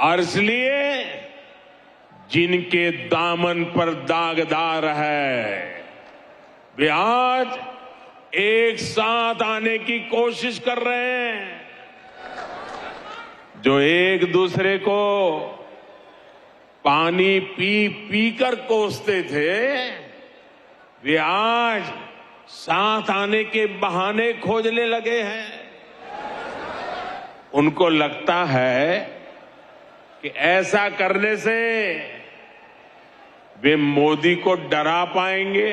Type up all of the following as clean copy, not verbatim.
और इसलिए जिनके दामन पर दागदार है वे आज एक साथ आने की कोशिश कर रहे हैं। जो एक दूसरे को पानी पी पी कर कोसते थे वे आज साथ आने के बहाने खोजने लगे हैं। उनको लगता है कि ऐसा करने से वे मोदी को डरा पाएंगे,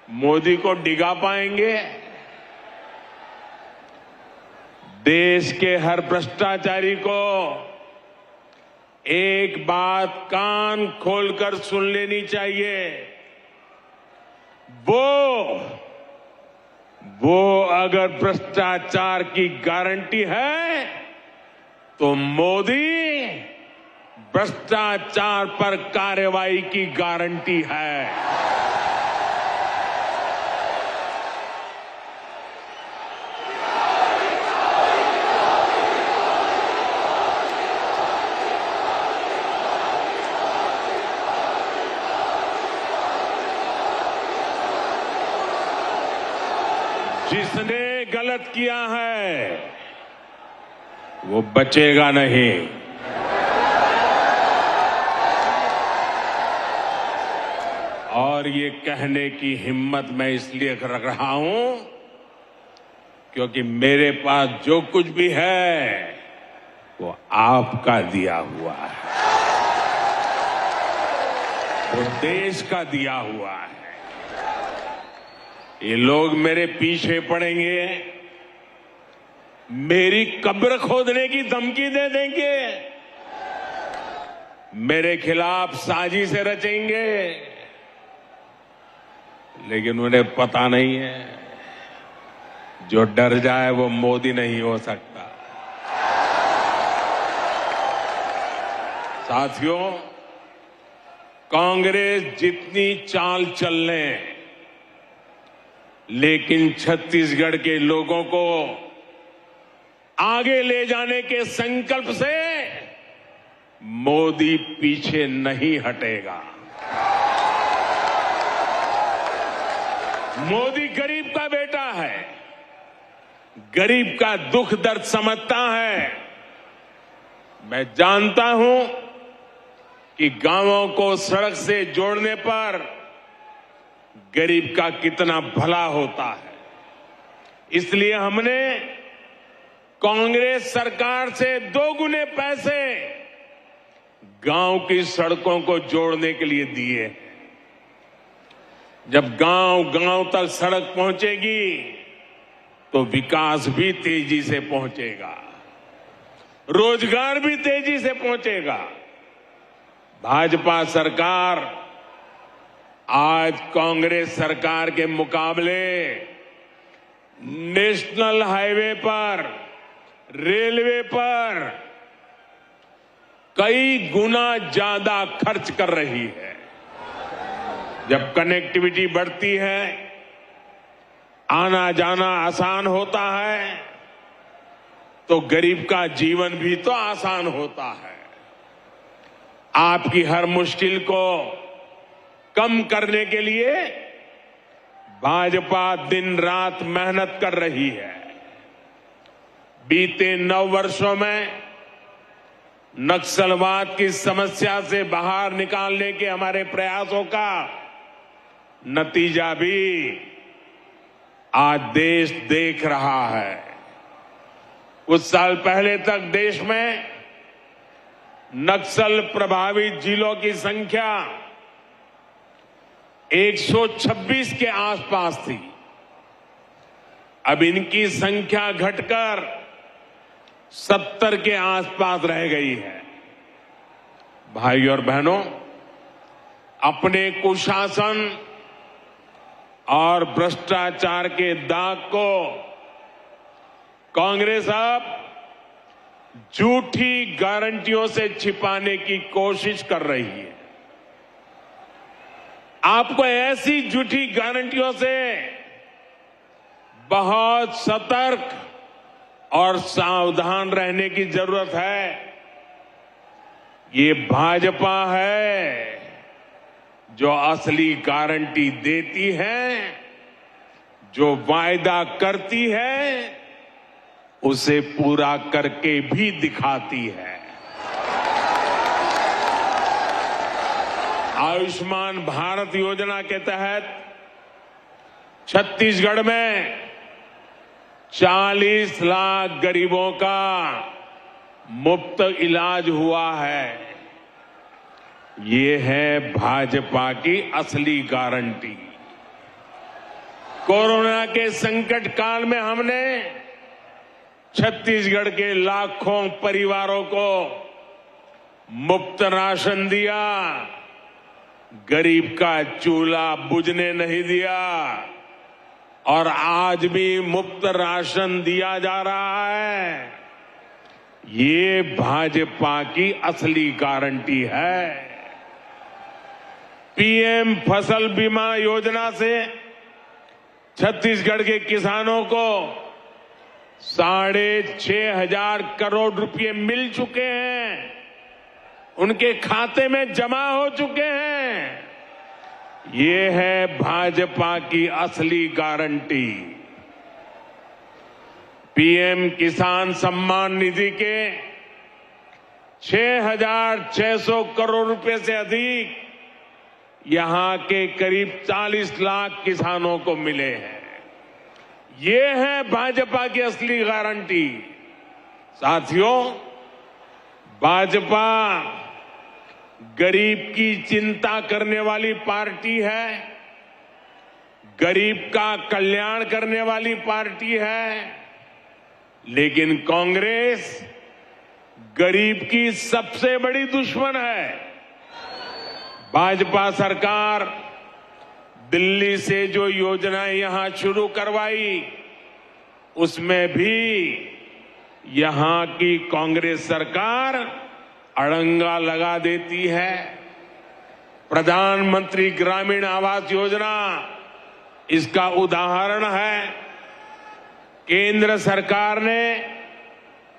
मोदी को डिगा पाएंगे। देश के हर भ्रष्टाचारी को एक बात कान खोलकर सुन लेनी चाहिए। वो अगर भ्रष्टाचार की गारंटी है तो मोदी भ्रष्टाचार पर कार्रवाई की गारंटी है। जिसने गलत किया है वो बचेगा नहीं। और ये कहने की हिम्मत मैं इसलिए रख रहा हूं क्योंकि मेरे पास जो कुछ भी है वो आपका दिया हुआ है, वो देश का दिया हुआ है। ये लोग मेरे पीछे पड़ेंगे, मेरी कब्र खोदने की धमकी दे देंगे, मेरे खिलाफ साजिश रचेंगे, लेकिन उन्हें पता नहीं है जो डर जाए वो मोदी नहीं हो सकता। साथियों, कांग्रेस जितनी चाल चल ले, लेकिन छत्तीसगढ़ के लोगों को आगे ले जाने के संकल्प से मोदी पीछे नहीं हटेगा। मोदी गरीब का बेटा है, गरीब का दुख दर्द समझता है। मैं जानता हूं कि गांवों को सड़क से जोड़ने पर गरीब का कितना भला होता है। इसलिए हमने कांग्रेस सरकार से 2 गुने पैसे गांव की सड़कों को जोड़ने के लिए दिए। जब गांव गांव तक सड़क पहुंचेगी तो विकास भी तेजी से पहुंचेगा, रोजगार भी तेजी से पहुंचेगा। भाजपा सरकार आज कांग्रेस सरकार के मुकाबले नेशनल हाईवे पर, रेलवे पर कई गुना ज्यादा खर्च कर रही है। जब कनेक्टिविटी बढ़ती है, आना जाना आसान होता है, तो गरीब का जीवन भी तो आसान होता है। आपकी हर मुश्किल को कम करने के लिए भाजपा दिन रात मेहनत कर रही है। बीते 9 वर्षों में नक्सलवाद की समस्या से बाहर निकालने के हमारे प्रयासों का नतीजा भी आज देश देख रहा है। कुछ साल पहले तक देश में नक्सल प्रभावित जिलों की संख्या 126 के आसपास थी। अब इनकी संख्या घटकर 70 के आसपास रह गई है। भाई और बहनों, अपने कुशासन और भ्रष्टाचार के दाग को कांग्रेस अब झूठी गारंटियों से छिपाने की कोशिश कर रही है। आपको ऐसी झूठी गारंटियों से बहुत सतर्क और सावधान रहने की जरूरत है ये भाजपा है जो असली गारंटी देती है, जो वायदा करती है उसे पूरा करके भी दिखाती है। आयुष्मान भारत योजना के तहत छत्तीसगढ़ में 40 लाख गरीबों का मुफ्त इलाज हुआ है। ये है भाजपा की असली गारंटी। कोरोना के संकट काल में हमने छत्तीसगढ़ के लाखों परिवारों को मुफ्त राशन दिया, गरीब का चूल्हा बुझने नहीं दिया और आज भी मुफ्त राशन दिया जा रहा है। ये भाजपा की असली गारंटी है। पीएम फसल बीमा योजना से छत्तीसगढ़ के किसानों को 6,500 करोड़ रुपए मिल चुके हैं, उनके खाते में जमा हो चुके हैं। ये है भाजपा की असली गारंटी। पीएम किसान सम्मान निधि के 6,600 करोड़ रुपए से अधिक यहां के करीब 40 लाख किसानों को मिले हैं। ये है भाजपा की असली गारंटी। साथियों, भाजपा गरीब की चिंता करने वाली पार्टी है, गरीब का कल्याण करने वाली पार्टी है, लेकिन कांग्रेस गरीब की सबसे बड़ी दुश्मन है। भाजपा सरकार दिल्ली से जो योजनाएं यहां शुरू करवाई, उसमें भी यहां की कांग्रेस सरकार अड़ंगा लगा देती है। प्रधानमंत्री ग्रामीण आवास योजना इसका उदाहरण है। केंद्र सरकार ने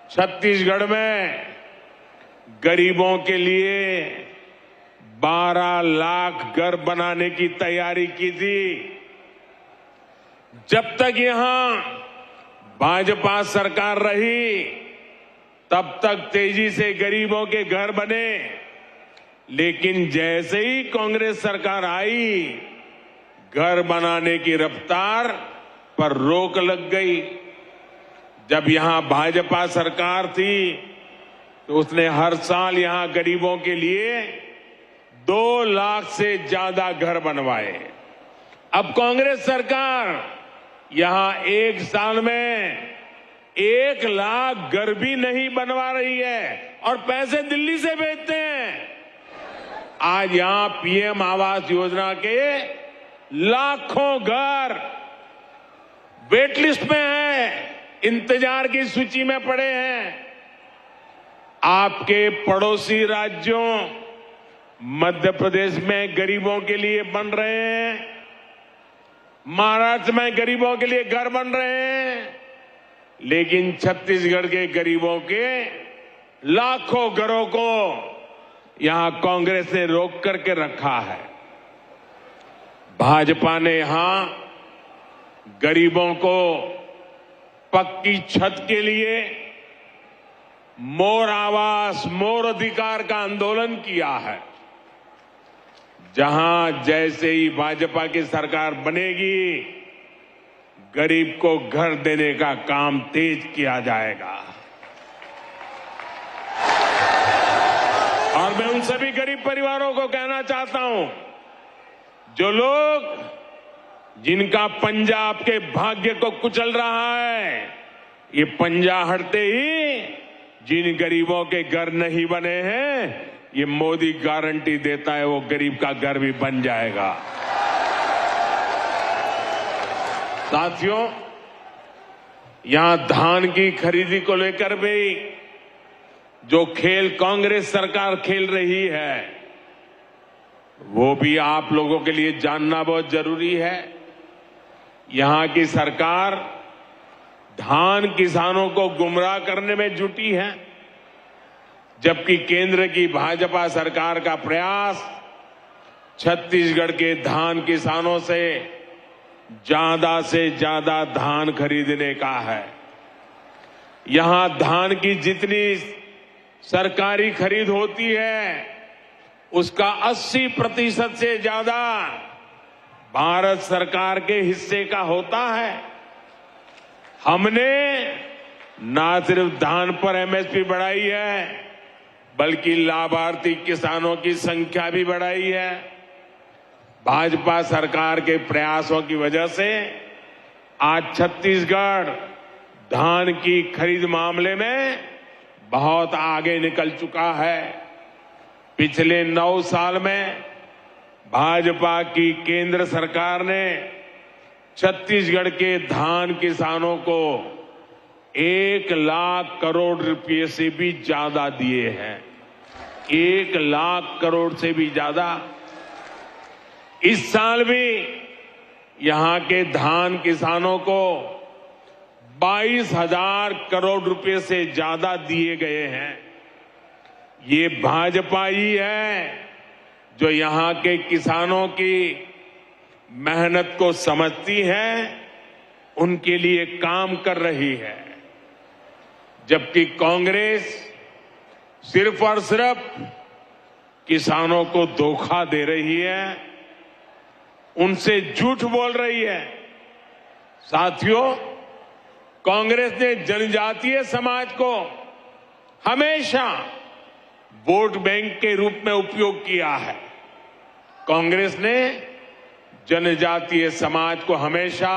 छत्तीसगढ़ में गरीबों के लिए 12 लाख घर बनाने की तैयारी की थी। जब तक यहां भाजपा सरकार रही, तब तक तेजी से गरीबों के घर बने, लेकिन जैसे ही कांग्रेस सरकार आई, घर बनाने की रफ्तार पर रोक लग गई। जब यहां भाजपा सरकार थी तो उसने हर साल यहां गरीबों के लिए 2 लाख से ज्यादा घर बनवाए। अब कांग्रेस सरकार यहां एक साल में 1 लाख घर भी नहीं बनवा रही है और पैसे दिल्ली से भेजते हैं। आज यहां पीएम आवास योजना के लाखों घर वेट लिस्ट में हैं, इंतजार की सूची में पड़े हैं। आपके पड़ोसी राज्यों मध्य प्रदेश में गरीबों के लिए बन रहे हैं, महाराष्ट्र में गरीबों के लिए घर बन रहे हैं, लेकिन छत्तीसगढ़ के गरीबों के लाखों घरों को यहां कांग्रेस ने रोक करके रखा है। भाजपा ने यहां गरीबों को पक्की छत के लिए मोर आवास मोर अधिकार का आंदोलन किया है। जहां जैसे ही भाजपा की सरकार बनेगी, गरीब को घर देने का काम तेज किया जाएगा। और मैं उन सभी गरीब परिवारों को कहना चाहता हूं, जो लोग जिनका पंजा आपके भाग्य को कुचल रहा है, ये पंजा हटते ही जिन गरीबों के घर नहीं बने हैं, ये मोदी गारंटी देता है वो गरीब का घर भी बन जाएगा। साथियों, यहां धान की खरीदी को लेकर भी जो खेल कांग्रेस सरकार खेल रही है, वो भी आप लोगों के लिए जानना बहुत जरूरी है। यहां की सरकार धान किसानों को गुमराह करने में जुटी है। जबकि केंद्र की भाजपा सरकार का प्रयास छत्तीसगढ़ के धान किसानों से ज्यादा धान खरीदने का है। यहां धान की जितनी सरकारी खरीद होती है उसका 80% से ज्यादा भारत सरकार के हिस्से का होता है। हमने न सिर्फ धान पर एमएसपी बढ़ाई है बल्कि लाभार्थी किसानों की संख्या भी बढ़ाई है। भाजपा सरकार के प्रयासों की वजह से आज छत्तीसगढ़ धान की खरीद मामले में बहुत आगे निकल चुका है। पिछले 9 साल में भाजपा की केंद्र सरकार ने छत्तीसगढ़ के धान किसानों को 1 लाख करोड़ रुपए से भी ज्यादा दिए हैं। 1 लाख करोड़ से भी ज्यादा। इस साल भी यहां के धान किसानों को 22,000 करोड़ रुपए से ज्यादा दिए गए हैं। ये भाजपा ही है जो यहां के किसानों की मेहनत को समझती है, उनके लिए काम कर रही है। जबकि कांग्रेस सिर्फ और सिर्फ किसानों को धोखा दे रही है, उनसे झूठ बोल रही है। साथियों, कांग्रेस ने जनजातीय समाज को हमेशा वोट बैंक के रूप में उपयोग किया है। कांग्रेस ने जनजातीय समाज को हमेशा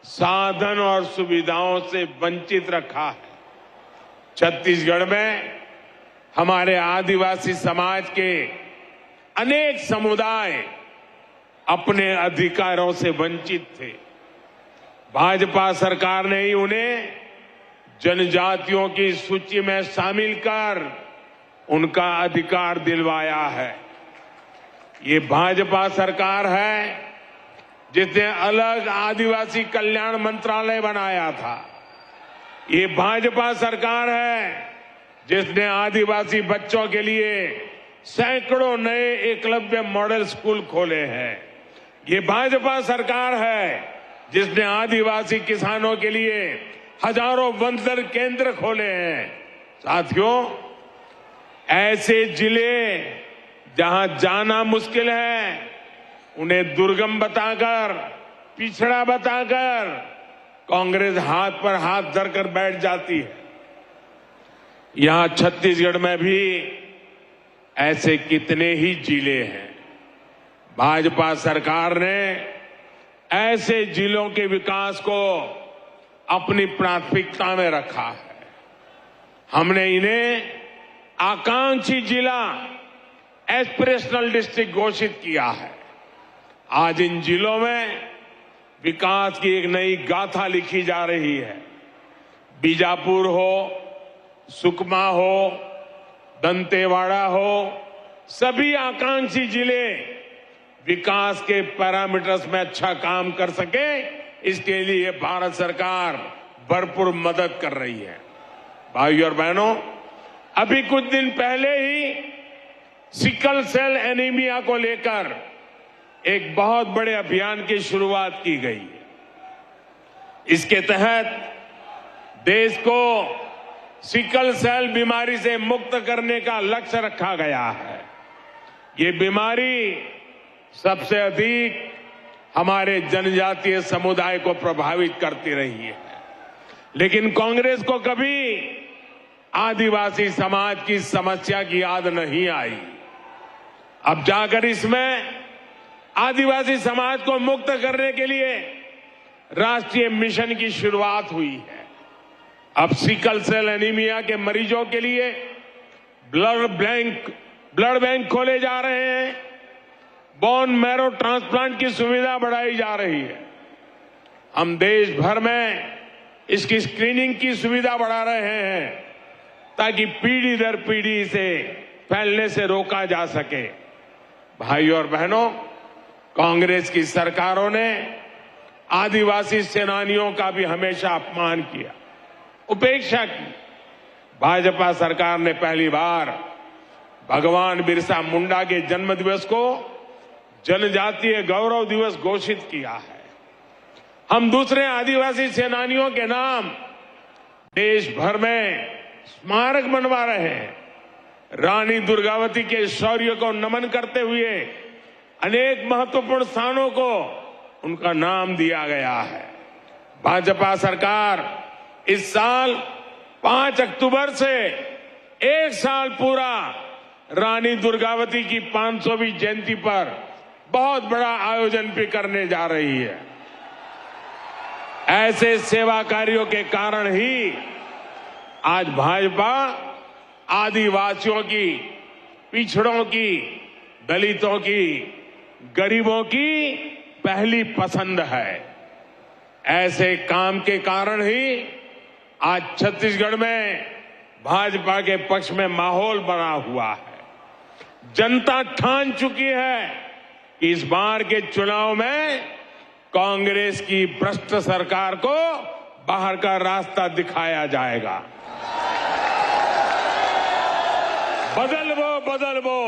साधन और सुविधाओं से वंचित रखा है। छत्तीसगढ़ में हमारे आदिवासी समाज के अनेक समुदाय अपने अधिकारों से वंचित थे। भाजपा सरकार ने ही उन्हें जनजातियों की सूची में शामिल कर उनका अधिकार दिलवाया है। ये भाजपा सरकार है जिसने अलग आदिवासी कल्याण मंत्रालय बनाया था। ये भाजपा सरकार है जिसने आदिवासी बच्चों के लिए सैकड़ों नए एकलव्य मॉडल स्कूल खोले हैं। ये भाजपा सरकार है जिसने आदिवासी किसानों के लिए हजारों वंदन केंद्र खोले हैं। साथियों, ऐसे जिले जहां जाना मुश्किल है उन्हें दुर्गम बताकर, पिछड़ा बताकर कांग्रेस हाथ पर हाथ धरकर बैठ जाती है। यहां छत्तीसगढ़ में भी ऐसे कितने ही जिले हैं। भाजपा सरकार ने ऐसे जिलों के विकास को अपनी प्राथमिकता में रखा है। हमने इन्हें आकांक्षी जिला, एस्पिरेशनल डिस्ट्रिक्ट घोषित किया है। आज इन जिलों में विकास की एक नई गाथा लिखी जा रही है। बीजापुर हो, सुकमा हो, दंतेवाड़ा हो, सभी आकांक्षी जिले विकास के पैरामीटर्स में अच्छा काम कर सके, इसके लिए भारत सरकार भरपूर मदद कर रही है। भाइयों और बहनों, अभी कुछ दिन पहले ही सिकल सेल एनीमिया को लेकर एक बहुत बड़े अभियान की शुरुआत की गई है। इसके तहत देश को सिकल सेल बीमारी से मुक्त करने का लक्ष्य रखा गया है। ये बीमारी सबसे अधिक हमारे जनजातीय समुदाय को प्रभावित करती रही है, लेकिन कांग्रेस को कभी आदिवासी समाज की समस्या की याद नहीं आई। अब जाकर इसमें आदिवासी समाज को मुक्त करने के लिए राष्ट्रीय मिशन की शुरुआत हुई है। अब सिकल सेल एनीमिया के मरीजों के लिए ब्लड बैंक खोले जा रहे हैं। बोन मैरो ट्रांसप्लांट की सुविधा बढ़ाई जा रही है। हम देश भर में इसकी स्क्रीनिंग की सुविधा बढ़ा रहे हैं ताकि पीढ़ी दर पीढ़ी इसे फैलने से रोका जा सके। भाइयों और बहनों, कांग्रेस की सरकारों ने आदिवासी सेनानियों का भी हमेशा अपमान किया, उपेक्षा की। भाजपा सरकार ने पहली बार भगवान बिरसा मुंडा के जन्म दिवस को जनजातीय गौरव दिवस घोषित किया है। हम दूसरे आदिवासी सेनानियों के नाम देश भर में स्मारक बनवा रहे हैं। रानी दुर्गावती के शौर्य को नमन करते हुए अनेक महत्वपूर्ण स्थानों को उनका नाम दिया गया है। भाजपा सरकार इस साल 5 अक्टूबर से एक साल पूरा रानी दुर्गावती की 500वीं जयंती पर बहुत बड़ा आयोजन भी करने जा रही है। ऐसे सेवा कार्यों के कारण ही आज भाजपा आदिवासियों की, पिछड़ों की, दलितों की, गरीबों की पहली पसंद है। ऐसे काम के कारण ही आज छत्तीसगढ़ में भाजपा के पक्ष में माहौल बना हुआ है। जनता ठान चुकी है कि इस बार के चुनाव में कांग्रेस की भ्रष्ट सरकार को बाहर का रास्ता दिखाया जाएगा। बदलवो बदलवो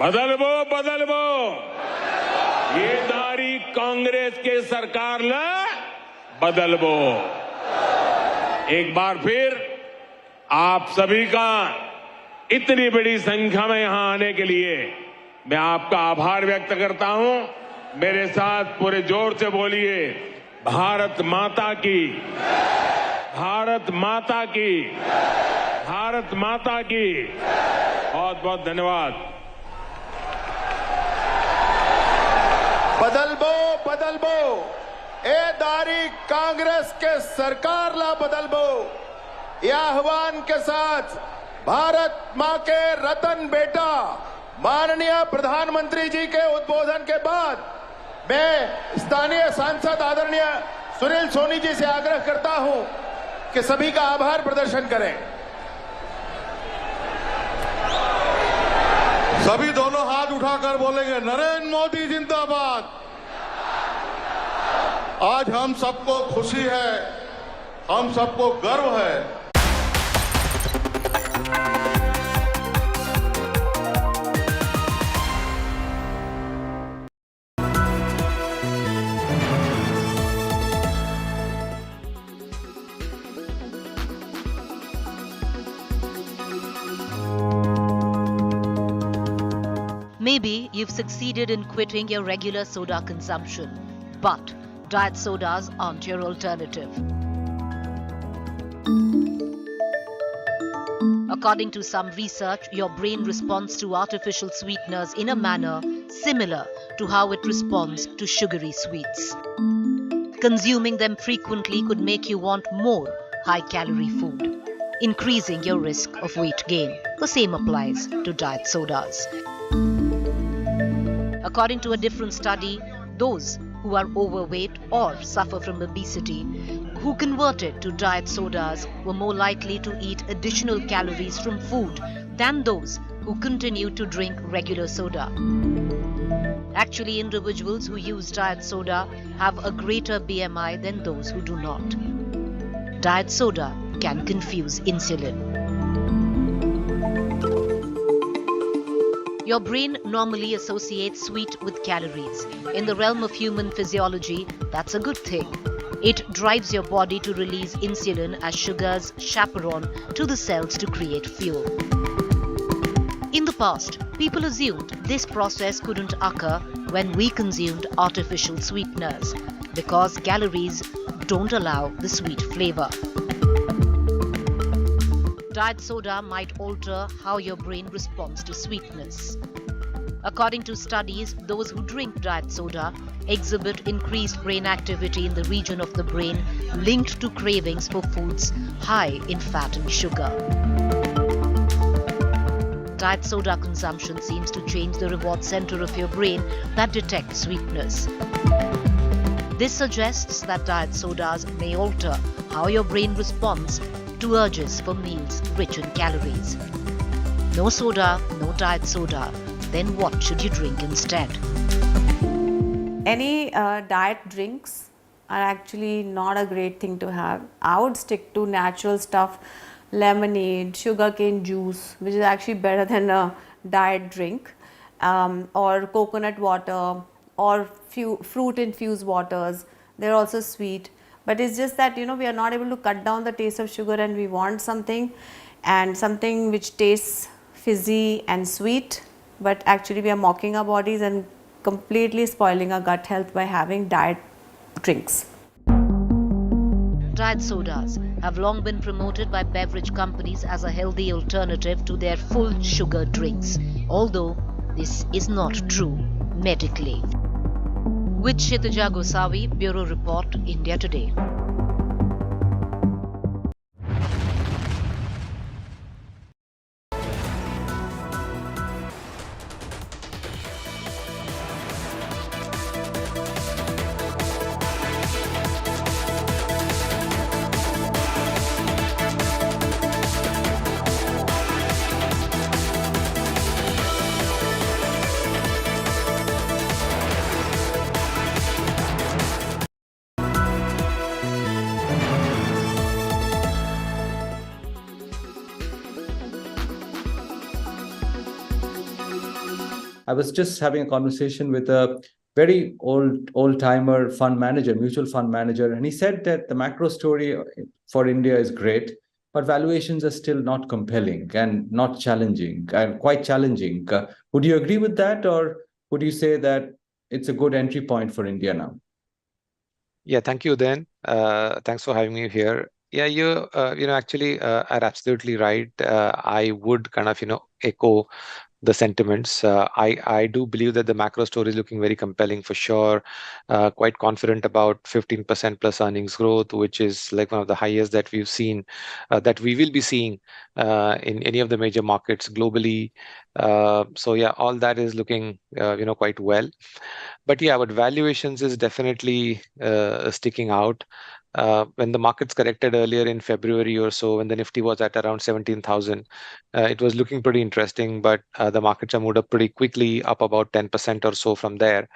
बदलवो बदलवो ये दारी कांग्रेस के सरकार ला बदलवो। एक बार फिर आप सभी का इतनी बड़ी संख्या में यहां आने के लिए मैं आपका आभार व्यक्त करता हूं। मेरे साथ पूरे जोर से बोलिए, भारत माता की, भारत माता की, भारत माता की। बहुत बहुत धन्यवाद। बदलबो बदलबो ए दारी कांग्रेस के सरकार ला बदलबो, यह आह्वान के साथ भारत मां के रतन बेटा माननीय प्रधानमंत्री जी के उद्बोधन के बाद मैं स्थानीय सांसद आदरणीय सुनील सोनी जी से आग्रह करता हूं कि सभी का आभार प्रदर्शन करें। सभी दोनों हाथ उठाकर बोलेंगे, नरेंद्र मोदी जिंदाबाद। आज हम सबको खुशी है, हम सबको गर्व है। Maybe you've succeeded in quitting your regular soda consumption, but diet sodas aren't your alternative. According to some research, your brain responds to artificial sweeteners in a manner similar to how it responds to sugary sweets. Consuming them frequently could make you want more high-calorie food, increasing your risk of weight gain. The same applies to diet sodas. According to a different study, those who are overweight or suffer from obesity who converted to diet sodas were more likely to eat additional calories from food than those who continue to drink regular soda. Actually, individuals who use diet soda have a greater BMI than those who do not. Diet soda can confuse insulin. Your brain normally associates sweet with calories. In the realm of human physiology, that's a good thing. It drives your body to release insulin as sugar's chaperone to the cells to create fuel. In the past, people assumed this process couldn't occur when we consumed artificial sweeteners because calories don't allow the sweet flavor. Diet soda might alter how your brain responds to sweetness. According to studies, those who drink diet soda exhibit increased brain activity in the region of the brain linked to cravings for foods high in fat and sugar. Diet soda consumption seems to change the reward center of your brain that detects sweetness. This suggests that diet sodas may alter how your brain responds to urges for meals rich in calories. No soda, no diet soda. Then what should you drink instead? Any diet drinks are actually not a great thing to have. I would stick to natural stuff, lemonade, sugarcane juice, which is actually better than a diet drink, or coconut water, or fruit infused waters. They're also sweet, but it's just that, you know, we are not able to cut down the taste of sugar, and we want something which tastes fizzy and sweet, but actually we are mocking our bodies and completely spoiling our gut health by having diet drinks. Diet sodas have long been promoted by beverage companies as a healthy alternative to their full sugar drinks, although this is not true medically. With Kshitija Gosavi, Bureau Report, India Today. I was just having a conversation with a very old-timer fund manager, mutual fund manager, and he said that the macro story for India is great, but valuations are still not compelling and not challenging, and quite challenging. Would you agree with that, or would you say that it's a good entry point for India now? Yeah, thank you, Dan. Thanks for having me here. Yeah, you actually are absolutely right. I would kind of echo the sentiments. I do believe that the macro story is looking very compelling for sure. Quite confident about 15% plus earnings growth, which is like one of the highest that we've seen, that we will be seeing in any of the major markets globally. So yeah, all that is looking quite well. But yeah, but valuations is definitely sticking out. When the markets corrected earlier in February or so, when the Nifty was at around 17,000, it was looking pretty interesting, but the markets have moved up pretty quickly, up about 10% or so from there.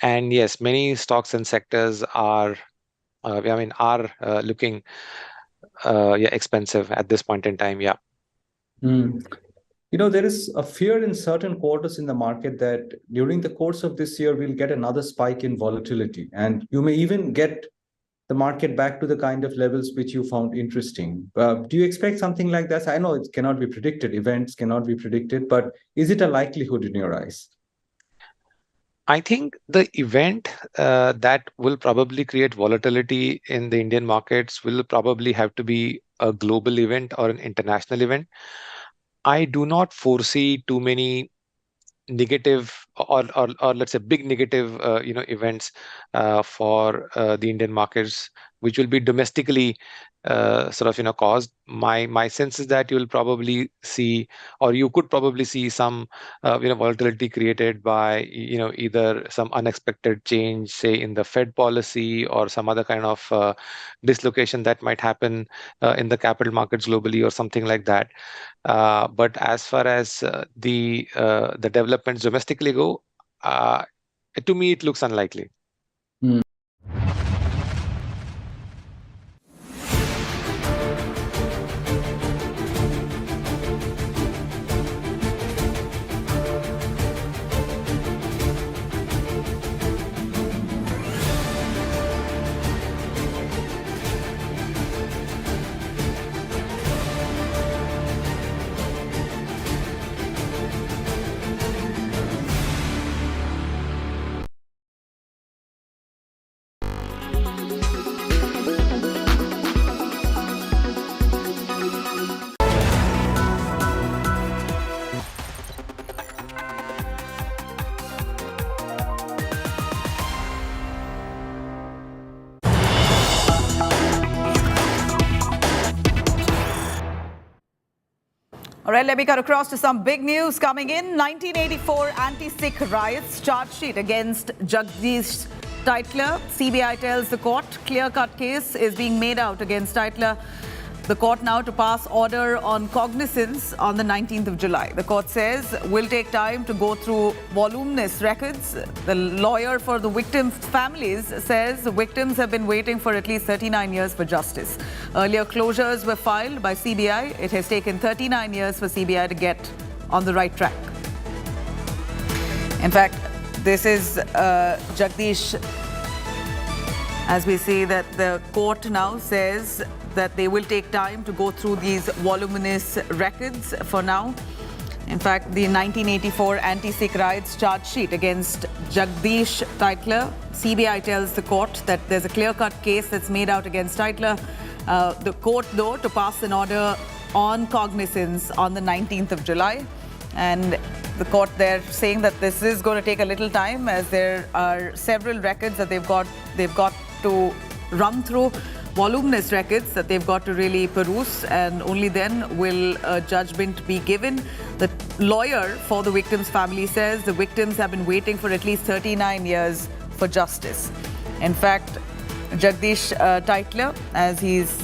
And yes, many stocks and sectors are looking expensive at this point in time. Yeah. You know, there is a fear in certain quarters in the market that during the course of this year, we'll get another spike in volatility, and you may even get the market back to the kind of levels which you found interesting. Do you expect something like that? I know it cannot be predicted, events cannot be predicted, but is it a likelihood in your eyes? I think the event that will probably create volatility in the Indian markets will probably have to be a global event or an international event. I do not foresee too many negative or let's say big negative events for the Indian markets, which will be domestically caused. My sense is that you will probably see, or you could probably see some volatility created by either some unexpected change, say in the Fed policy, or some other kind of dislocation that might happen in the capital markets globally, or something like that. But as far as the developments domestically go, to me it looks unlikely. All right, let me cut across to some big news coming in. 1984 anti-Sikh riots, charge sheet against Jagdish Titler. CBI tells the court clear-cut case is being made out against Titler. the court now to pass order on cognizance on the 19th of July. The court says will take time to go through voluminous records. The lawyer for the victims' families says the victims have been waiting for at least 39 years for justice. Earlier closures were filed by CBI. It has taken 39 years for CBI to get on the right track. In fact, this is Jagdish, as we see that the court now says that they will take time to go through these voluminous records for now. In fact, the 1984 anti-Sikh riots charge sheet against Jagdish Titler, CBI tells the court that there's a clear-cut case that's made out against Titler. The court, though, to pass an order on cognizance on the 19th of July. And the court there saying that this is going to take a little time as there are several records that they've got to run through, voluminous records that they've got to really peruse, and only then will a judgment be given. The lawyer for the victims' family says the victims have been waiting for at least 39 years for justice. In fact, Jagdish Titler, as he's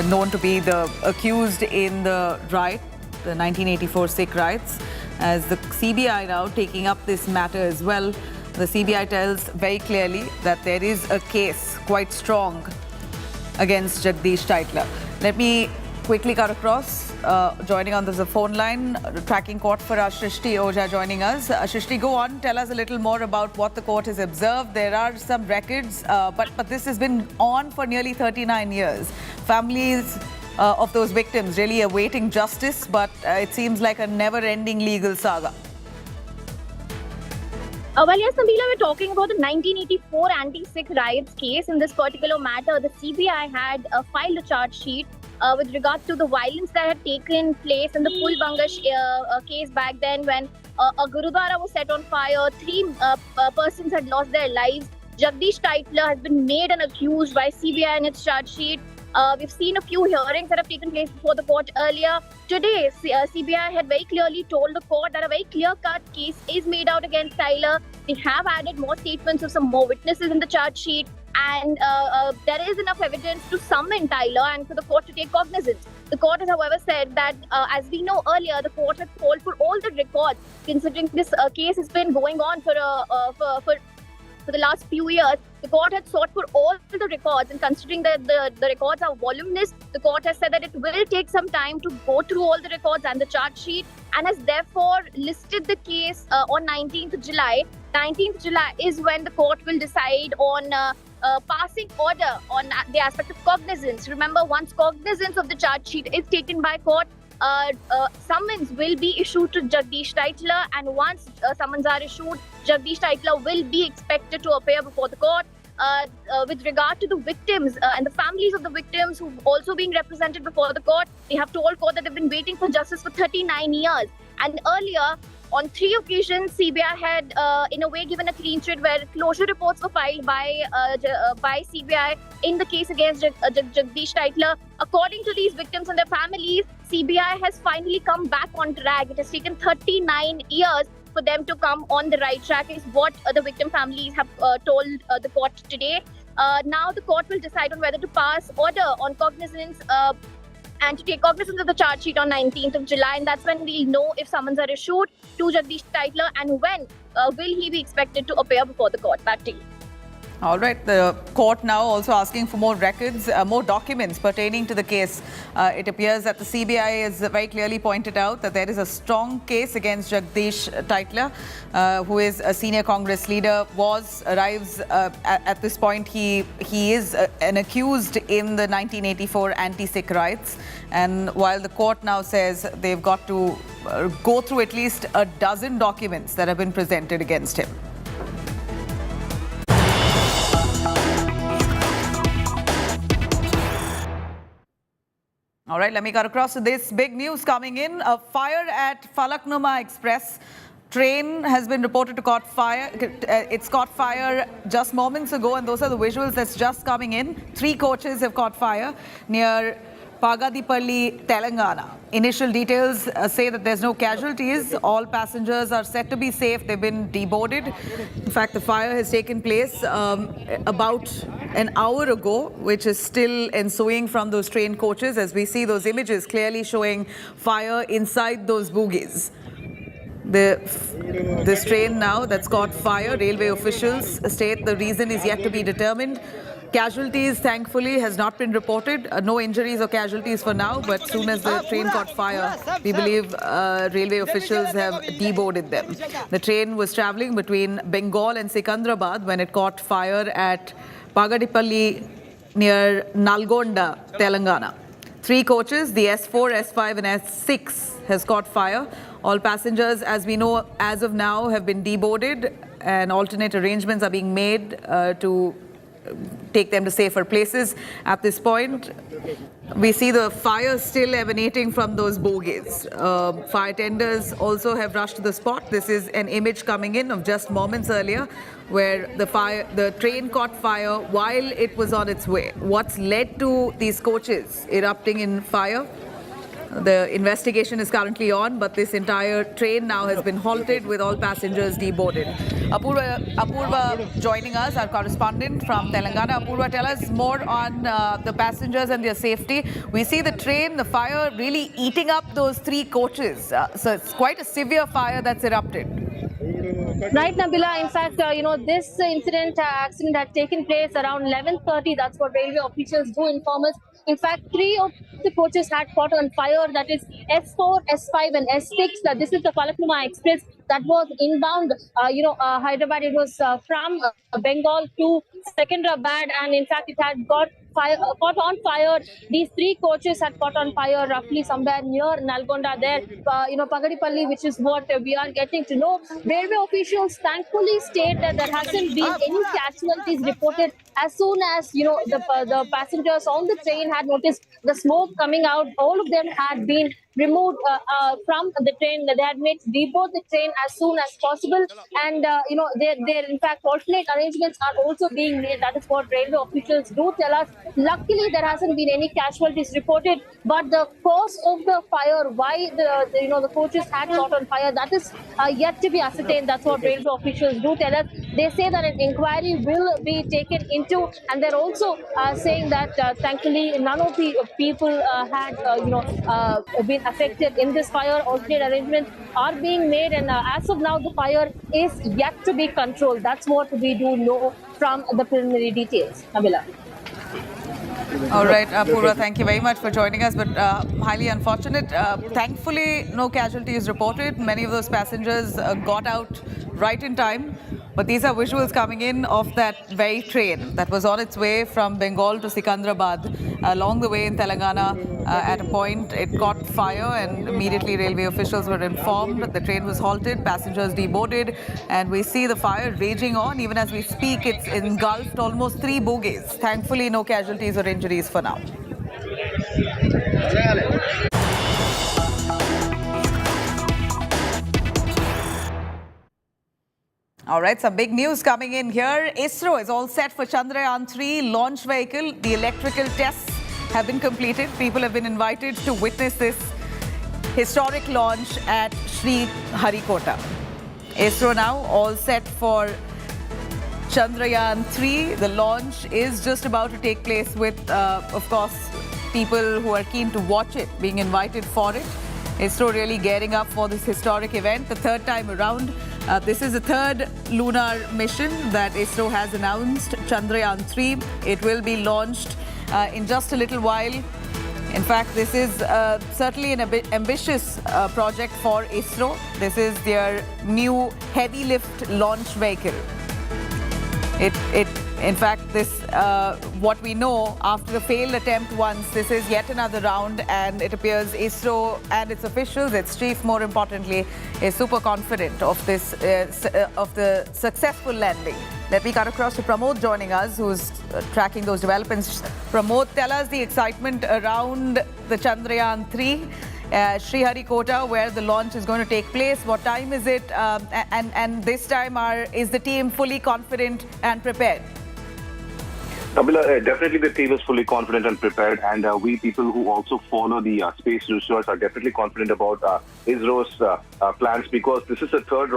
known to be the accused in the riot, the 1984 Sikh riots, as the CBI now taking up this matter as well. The CBI tells very clearly that there is a case quite strong against Jagdish Titler. Let me quickly cut across. Joining on the phone line, tracking court for Shrishti Ojha joining us. Shrishti, go on. Tell us a little more about what the court has observed. There are some records, but this has been on for nearly 39 years. Families of those victims really awaiting justice, but it seems like a never-ending legal saga. Well, yes, Nabila, we're talking about the 1984 anti-Sikh riots case. In this particular matter, the CBI had filed a charge sheet with regard to the violence that had taken place in the Pulbanga case back then, when a Gurudwara was set on fire. 3 persons had lost their lives. Jagdish Titler has been made and accused by CBI in its charge sheet. We've seen a few hearings that have taken place before the court earlier. Today, CBI had very clearly told the court that a very clear-cut case is made out against Titler. They have added more statements of some more witnesses in the charge sheet, and there is enough evidence to summon Titler and for the court to take cognizance. The court has, however, said that, as we know earlier, the court had called for all the records, considering this case has been going on for the last few years. The court had sought for all the records, and considering that the records are voluminous, the court has said that it will take some time to go through all the records and the charge sheet, and has therefore listed the case on 19th July. 19th July is when the court will decide on passing order on the aspect of cognizance. Remember, once cognizance of the charge sheet is taken by court, summons will be issued to Jagdish Titler, and once summons are issued, Jagdish Titler will be expected to appear before the court. With regard to the victims and the families of the victims who've also been represented before the court, they have told court that they've been waiting for justice for 39 years. And earlier, on 3 occasions, CBI had, in a way, given a clean sheet where closure reports were filed by CBI in the case against Jagdish Titler. According to these victims and their families, CBI has finally come back on track. It has taken 39 years for them to come on the right track, is what the victim families have told the court today. Now the court will decide on whether to pass order on cognizance and to take cognizance of the charge sheet on 19th of July, and that's when we'll know if summons are issued to Jagdish Titler and when will he be expected to appear before the court. Back to you. All right, the court now also asking for more records, more documents pertaining to the case. It appears that the CBI has very clearly pointed out that there is a strong case against Jagdish Titler, who is a senior Congress leader, arrives at this point, he is an accused in the 1984 anti-Sikh riots. And while the court now says they've got to go through at least a dozen documents that have been presented against him. All right, let me cut across to this big news coming in. A fire at Falaknuma Express train has been reported to caught fire. It's caught fire just moments ago, and those are the visuals that's just coming in. 3 coaches have caught fire near Pagadipalli, Telangana. Initial details say that there's no casualties. All passengers are said to be safe. They've been deboarded. In fact, the fire has taken place about an hour ago, which is still ensuing from those train coaches, as we see those images clearly showing fire inside those bogies. This train now that's caught fire, railway officials state the reason is yet to be determined. Casualties, thankfully, has not been reported. No injuries or casualties for now, but soon as the train caught fire, we believe railway officials have deboarded them. The train was traveling between Bengal and Sikandrabad when it caught fire at Pagadipalli near Nalgonda, Telangana. 3 coaches, the S4, S5 and S6 has caught fire. All passengers, as we know, as of now, have been deboarded and alternate arrangements are being made to take them to safer places. At this point, we see the fire still emanating from those bogies. Fire tenders also have rushed to the spot. This is an image coming in of just moments earlier where the train caught fire while it was on its way. What's led to these coaches erupting in fire? The investigation is currently on, but this entire train now has been halted with all passengers deboarded. Apurva joining us, our correspondent from Telangana. Apurva, tell us more on the passengers and their safety. We see the train, the fire really eating up those 3 coaches. So it's quite a severe fire that's erupted. Right, Nabila. In fact, this accident had taken place around 11:30. That's what railway officials do inform us. In fact, 3 of the coaches had caught on fire. That is S4, S5 and S6. This is the Falaknuma Express that was inbound, Hyderabad. It was from Bengal to Secunderabad, and in fact, it had caught on fire. These 3 coaches had caught on fire roughly somewhere near Nalgonda there, Pagadipalli, which is what we are getting to know. Railway officials thankfully state that there hasn't been any casualties reported. As soon as, the passengers on the train had noticed the smoke coming out, all of them had been removed from the train. They had made deboard the train as soon as possible, and there in fact alternate arrangements are also being made. That is what railway officials do tell us. Luckily, there hasn't been any casualties reported, but the cause of the fire, why the coaches had caught on fire, that is yet to be ascertained. That's what railway officials do tell us. They say that an inquiry will be taken into, and they're also saying that thankfully none of the people had been affected in this fire. Alternate arrangements are being made, and as of now, the fire is yet to be controlled. That's what we do know from the preliminary details. Nabila. All right, Apurva, thank you very much for joining us, but highly unfortunate. Thankfully, no casualties reported. Many of those passengers got out right in time. But these are visuals coming in of that very train that was on its way from Bengal to Sikandrabad. Along the way in Telangana, at a point, it caught fire and immediately railway officials were informed. The train was halted, passengers deboarded, and we see the fire raging on. Even as we speak, it's engulfed almost 3 bogies. Thankfully, no casualties or injuries for now. All right, some big news coming in here. ISRO is all set for Chandrayaan-3 launch vehicle. The electrical tests have been completed. People have been invited to witness this historic launch at Sri Harikota. ISRO now all set for Chandrayaan-3. The launch is just about to take place with, of course, people who are keen to watch it being invited for it. ISRO really gearing up for this historic event, the 3rd time around. This is the 3rd lunar mission that ISRO has announced, Chandrayaan-3. It will be launched in just a little while. In fact, this is certainly an ambitious project for ISRO. This is their new heavy lift launch vehicle. In fact, this what we know after the failed attempt once, this is yet another round, and it appears ISRO and its officials, its chief more importantly, is super confident of this of the successful landing. Let me cut across to Pramod joining us, who's tracking those developments. Pramod, tell us the excitement around the Chandrayaan-3. Sriharikota, where the launch is going to take place. What time is it? And this time, is the team fully confident and prepared? Definitely the team is fully confident and prepared, and we people who also follow the space research are definitely confident about ISRO's plans, because this is the third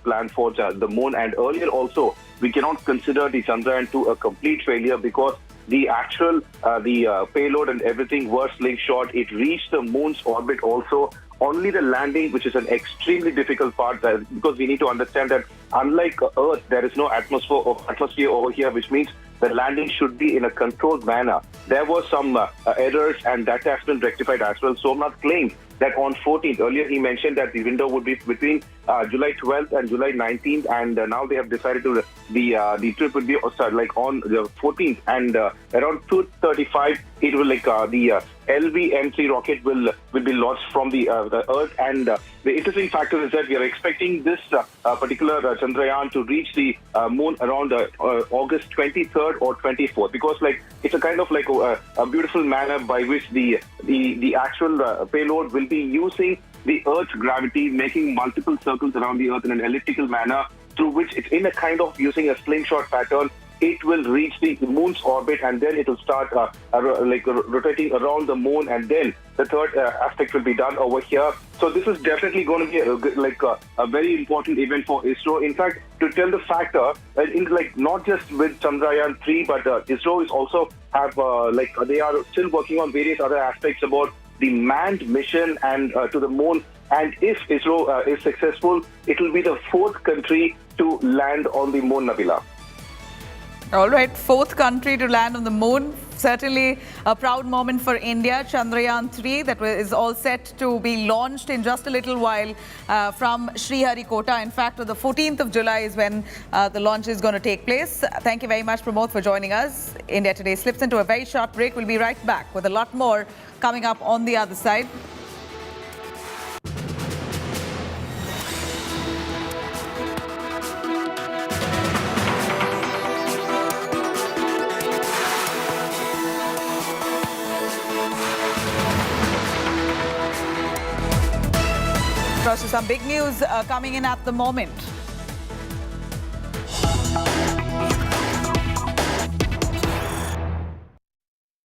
plan for the moon, and earlier also we cannot consider the Chandrayaan-2 a complete failure because the actual payload and everything were slingshot. It reached the moon's orbit also. Only the landing, which is an extremely difficult part, because we need to understand that unlike Earth, there is no atmosphere over here, which means the landing should be in a controlled manner. There were some errors, and that has been rectified as well. Somnath claimed that on 14th, earlier he mentioned that the window would be between July 12th and July 19th, and now they have decided to the trip would be on the 14th, and around 2:35 it will the LV-M3 rocket will be launched from the Earth. And the interesting factor is that we are expecting this particular Chandrayaan to reach the moon around August 23rd or 24th, because it's a kind of a beautiful manner by which the actual payload will be using the Earth's gravity, making multiple circles around the Earth in an elliptical manner, through which it's in a kind of using a slingshot pattern. It will reach the moon's orbit, and then it will start rotating around the moon, and then the third aspect will be done over here. So this is definitely going to be a very important event for ISRO. In fact, to tell the factor, not just with Chandrayaan-3, but ISRO is also have they are still working on various other aspects about the manned mission and to the moon. And if ISRO is successful, it will be the fourth country to land on the moon, Nabila. All right, fourth country to land on the moon. Certainly a proud moment for India. Chandrayaan-3 that is all set to be launched in just a little while from Sriharikota. In fact, on the 14th of July is when the launch is going to take place. Thank you very much, Pramod, for joining us. India Today slips into a very short break. We'll be right back with a lot more coming up on the other side. So some big news coming in at the moment.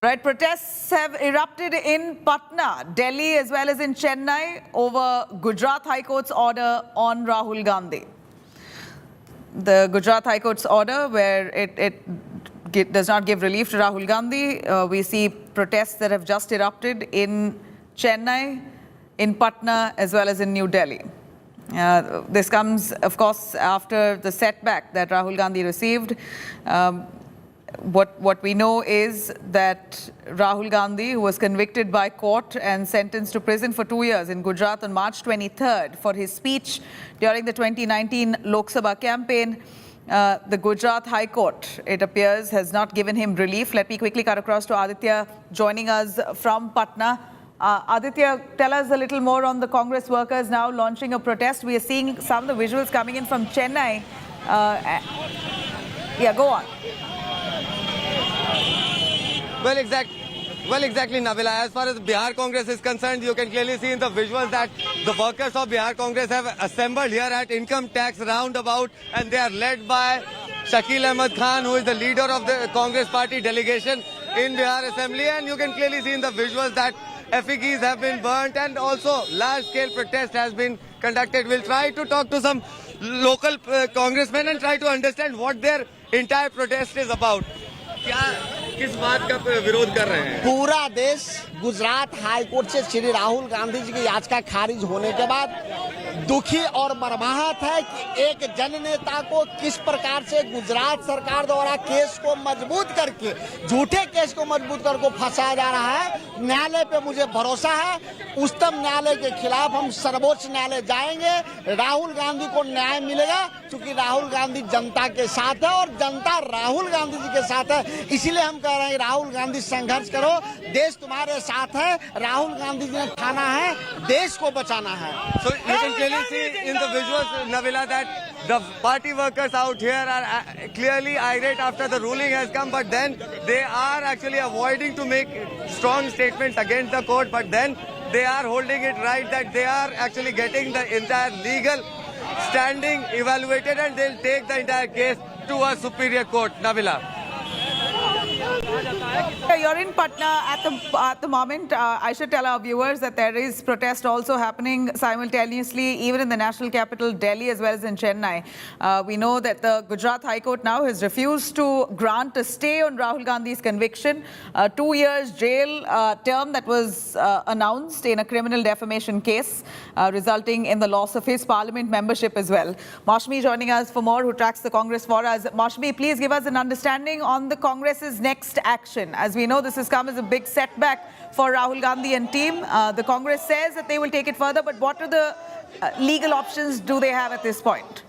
Right, protests have erupted in Patna, Delhi as well as in Chennai over Gujarat High Court's order on Rahul Gandhi. The Gujarat High Court's order where it does not give relief to Rahul Gandhi. We see protests that have just erupted in Chennai, in Patna as well as in New Delhi. This comes, of course, after the setback that Rahul Gandhi received. What we know is that Rahul Gandhi, who was convicted by court and sentenced to prison for 2 years in Gujarat on March 23rd for his speech during the 2019 Lok Sabha campaign, the Gujarat High Court, it appears, has not given him relief. Let me quickly cut across to Aditya joining us from Patna. Aditya, tell us a little more on the Congress workers now launching a protest. We are seeing some of the visuals coming in from Chennai. Yeah, go on. Well, exactly, Nabila. As far as Bihar Congress is concerned, you can clearly see in the visuals that the workers of Bihar Congress have assembled here at Income Tax Roundabout, and they are led by Shakil Ahmed Khan, who is the leader of the Congress party delegation in Bihar Assembly. And you can clearly see in the visuals that effigies have been burnt and also large-scale protest has been conducted. We'll try to talk to some local congressmen and try to understand what their entire protest is about. किस बात का विरोध कर रहे हैं? पूरा देश Gujarat high court से श्री राहुल गांधी जी की याचिका खारिज होने के बाद दुखी और मर्माहत है कि एक जननेता को किस प्रकार से गुजरात सरकार द्वारा केस को मजबूत करके, झूठे केस को मजबूत करके फंसाया जा रहा है। न्यायालय पे मुझे भरोसा है, उच्चतम न्यायालय के खिलाफ हम सर्वोच्च न्यायालय जाएंगे। राहुल गांधी को न्याय मिलेगा, क्योंकि राहुल गांधी जनता के साथ है और जनता राहुल गांधी जी के साथ है। इसीलिए हम कह रहे हैं राहुल गांधी संघर्ष करो, देश तुम्हारे साथ है। राहुल गांधी जी ने ठाना है देश को बचाना है। So you can clearly see in the visuals, Nabila, that the party workers out here are clearly irate after the ruling has come, but then they are actually avoiding to make strong statements against the court, but then they are holding it right that they are actually getting the entire legal standing evaluated and they'll take the entire case to a superior court. Nabila. You're in Patna at the moment. I should tell our viewers that there is protest also happening simultaneously, even in the national capital, Delhi, as well as in Chennai. We know that the Gujarat High Court now has refused to grant a stay on Rahul Gandhi's conviction, 2 years jail term that was announced in a criminal defamation case, resulting in the loss of his parliament membership as well. Mashmi joining us for more, who tracks the Congress for us. Mashmi, please give us an understanding on the Congress's next action. As we know, this has come as a big setback for Rahul Gandhi and team. The Congress says that they will take it further, but what are the legal options do they have at this point?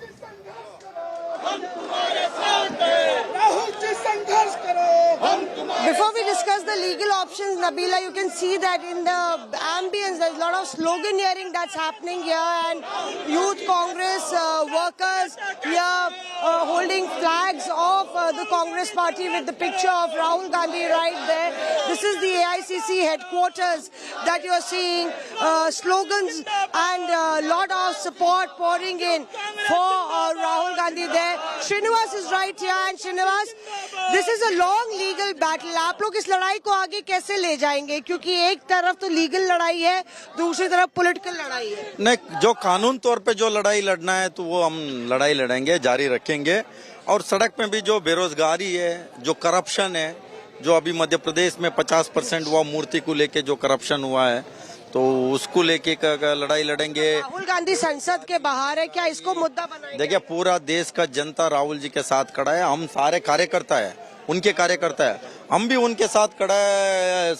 Before we discuss the legal options, Nabila, you can see that in the ambience, there's a lot of sloganeering that's happening here, and youth Congress workers here holding flags of the Congress party with the picture of Rahul Gandhi right there. This is the AICC headquarters that you're seeing, slogans and a lot of support pouring in for Rahul Gandhi there. Srinivas is right here, and Srinivas, this is a long legal battle. आप लोग इस लड़ाई को आगे कैसे ले जाएंगे, क्योंकि एक तरफ तो लीगल लड़ाई है, दूसरी तरफ पॉलिटिकल लड़ाई है। नहीं, जो कानून तौर पे जो लड़ाई लड़ना है तो वो हम लड़ाई लड़ेंगे, जारी रखेंगे। और सड़क में भी जो बेरोजगारी है, जो करप्शन है, जो अभी मध्य प्रदेश में 50% हुआ, मूर्ति को लेके जो करप्शन हुआ है, तो उसको लेके लड़ाई लड़ेंगे। राहुल गांधी संसद के बाहर है, क्या इसको मुद्दा बनाएंगे? देखिए, पूरा देश का जनता राहुल जी के साथ खड़ा है। हम सारे कार्यकर्ता है, उनके कार्यकर्ता है, हम भी उनके साथ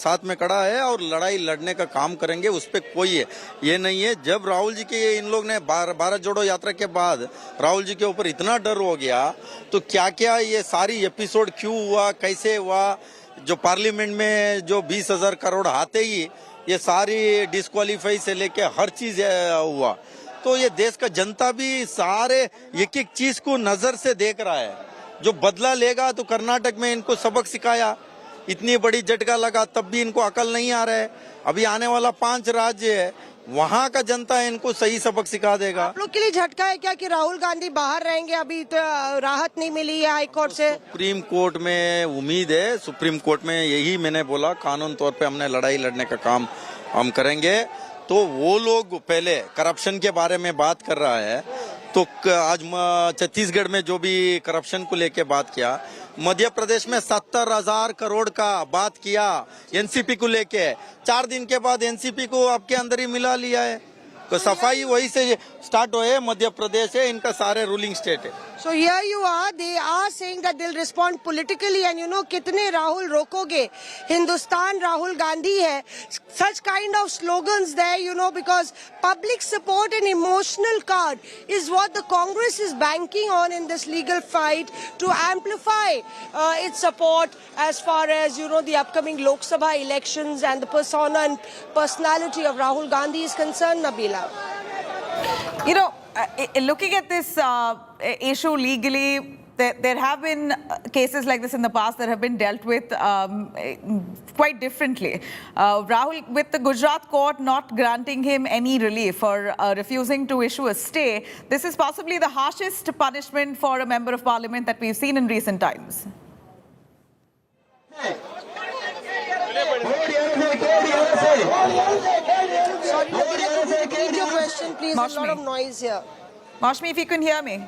साथ में खड़ा है और लड़ाई लड़ने का काम करेंगे। उस पर कोई ये नहीं है। जब राहुल जी के इन लोग ने भारत जोड़ो यात्रा के बाद राहुल जी के ऊपर इतना डर हो गया, तो क्या क्या ये सारी एपिसोड क्यों हुआ, कैसे हुआ, जो पार्लियामेंट में जो 20,000 करोड़ आते ही ये सारी डिस्क्वालीफाई से लेके हर चीज हुआ, तो ये देश का जनता भी सारे एक एक चीज को नजर से देख रहा है। जो बदला लेगा, तो कर्नाटक में इनको सबक सिखाया, इतनी बड़ी झटका लगा, तब भी इनको अकल नहीं आ रहा है। अभी आने वाला 5 राज्य है, वहाँ का जनता इनको सही सबक सिखा देगा। आप लोग के लिए झटका है क्या कि राहुल गांधी बाहर रहेंगे? अभी तो राहत नहीं मिली है हाई कोर्ट से। सुप्रीम कोर्ट में उम्मीद है, सुप्रीम कोर्ट में यही मैंने बोला, कानून तौर पे हमने लड़ाई लड़ने का काम हम करेंगे। तो वो लोग पहले करप्शन के बारे में बात कर रहा है, तो आज छत्तीसगढ़ में जो भी करप्शन को लेके बात किया, मध्य प्रदेश में 70,000 करोड़ का बात किया एनसीपी को लेके, 4 दिन के बाद एनसीपी को आपके अंदर ही मिला लिया है। तो सफाई वही से स्टार्ट हुए, मध्य प्रदेश है, इनका सारे रूलिंग स्टेट है। So here you are, they are saying that they'll respond politically, and you know कितने राहुल रोकोगे, हिंदुस्तान राहुल गांधी है, such kind of slogans there, you know, because public support and emotional card is what the Congress is banking on in this legal fight to amplify its support as far as, you know, the upcoming Lok Sabha elections and the persona and personality of Rahul Gandhi is concerned, Nabila. You know, looking at this issue legally, there have been cases like this in the past that have been dealt with quite differently. Rahul, with the Gujarat court not granting him any relief or refusing to issue a stay, this is possibly the harshest punishment for a member of parliament that we've seen in recent times. Sorry, repeat your question, please. There's a lot of noise here. Mashmi, if you can hear me.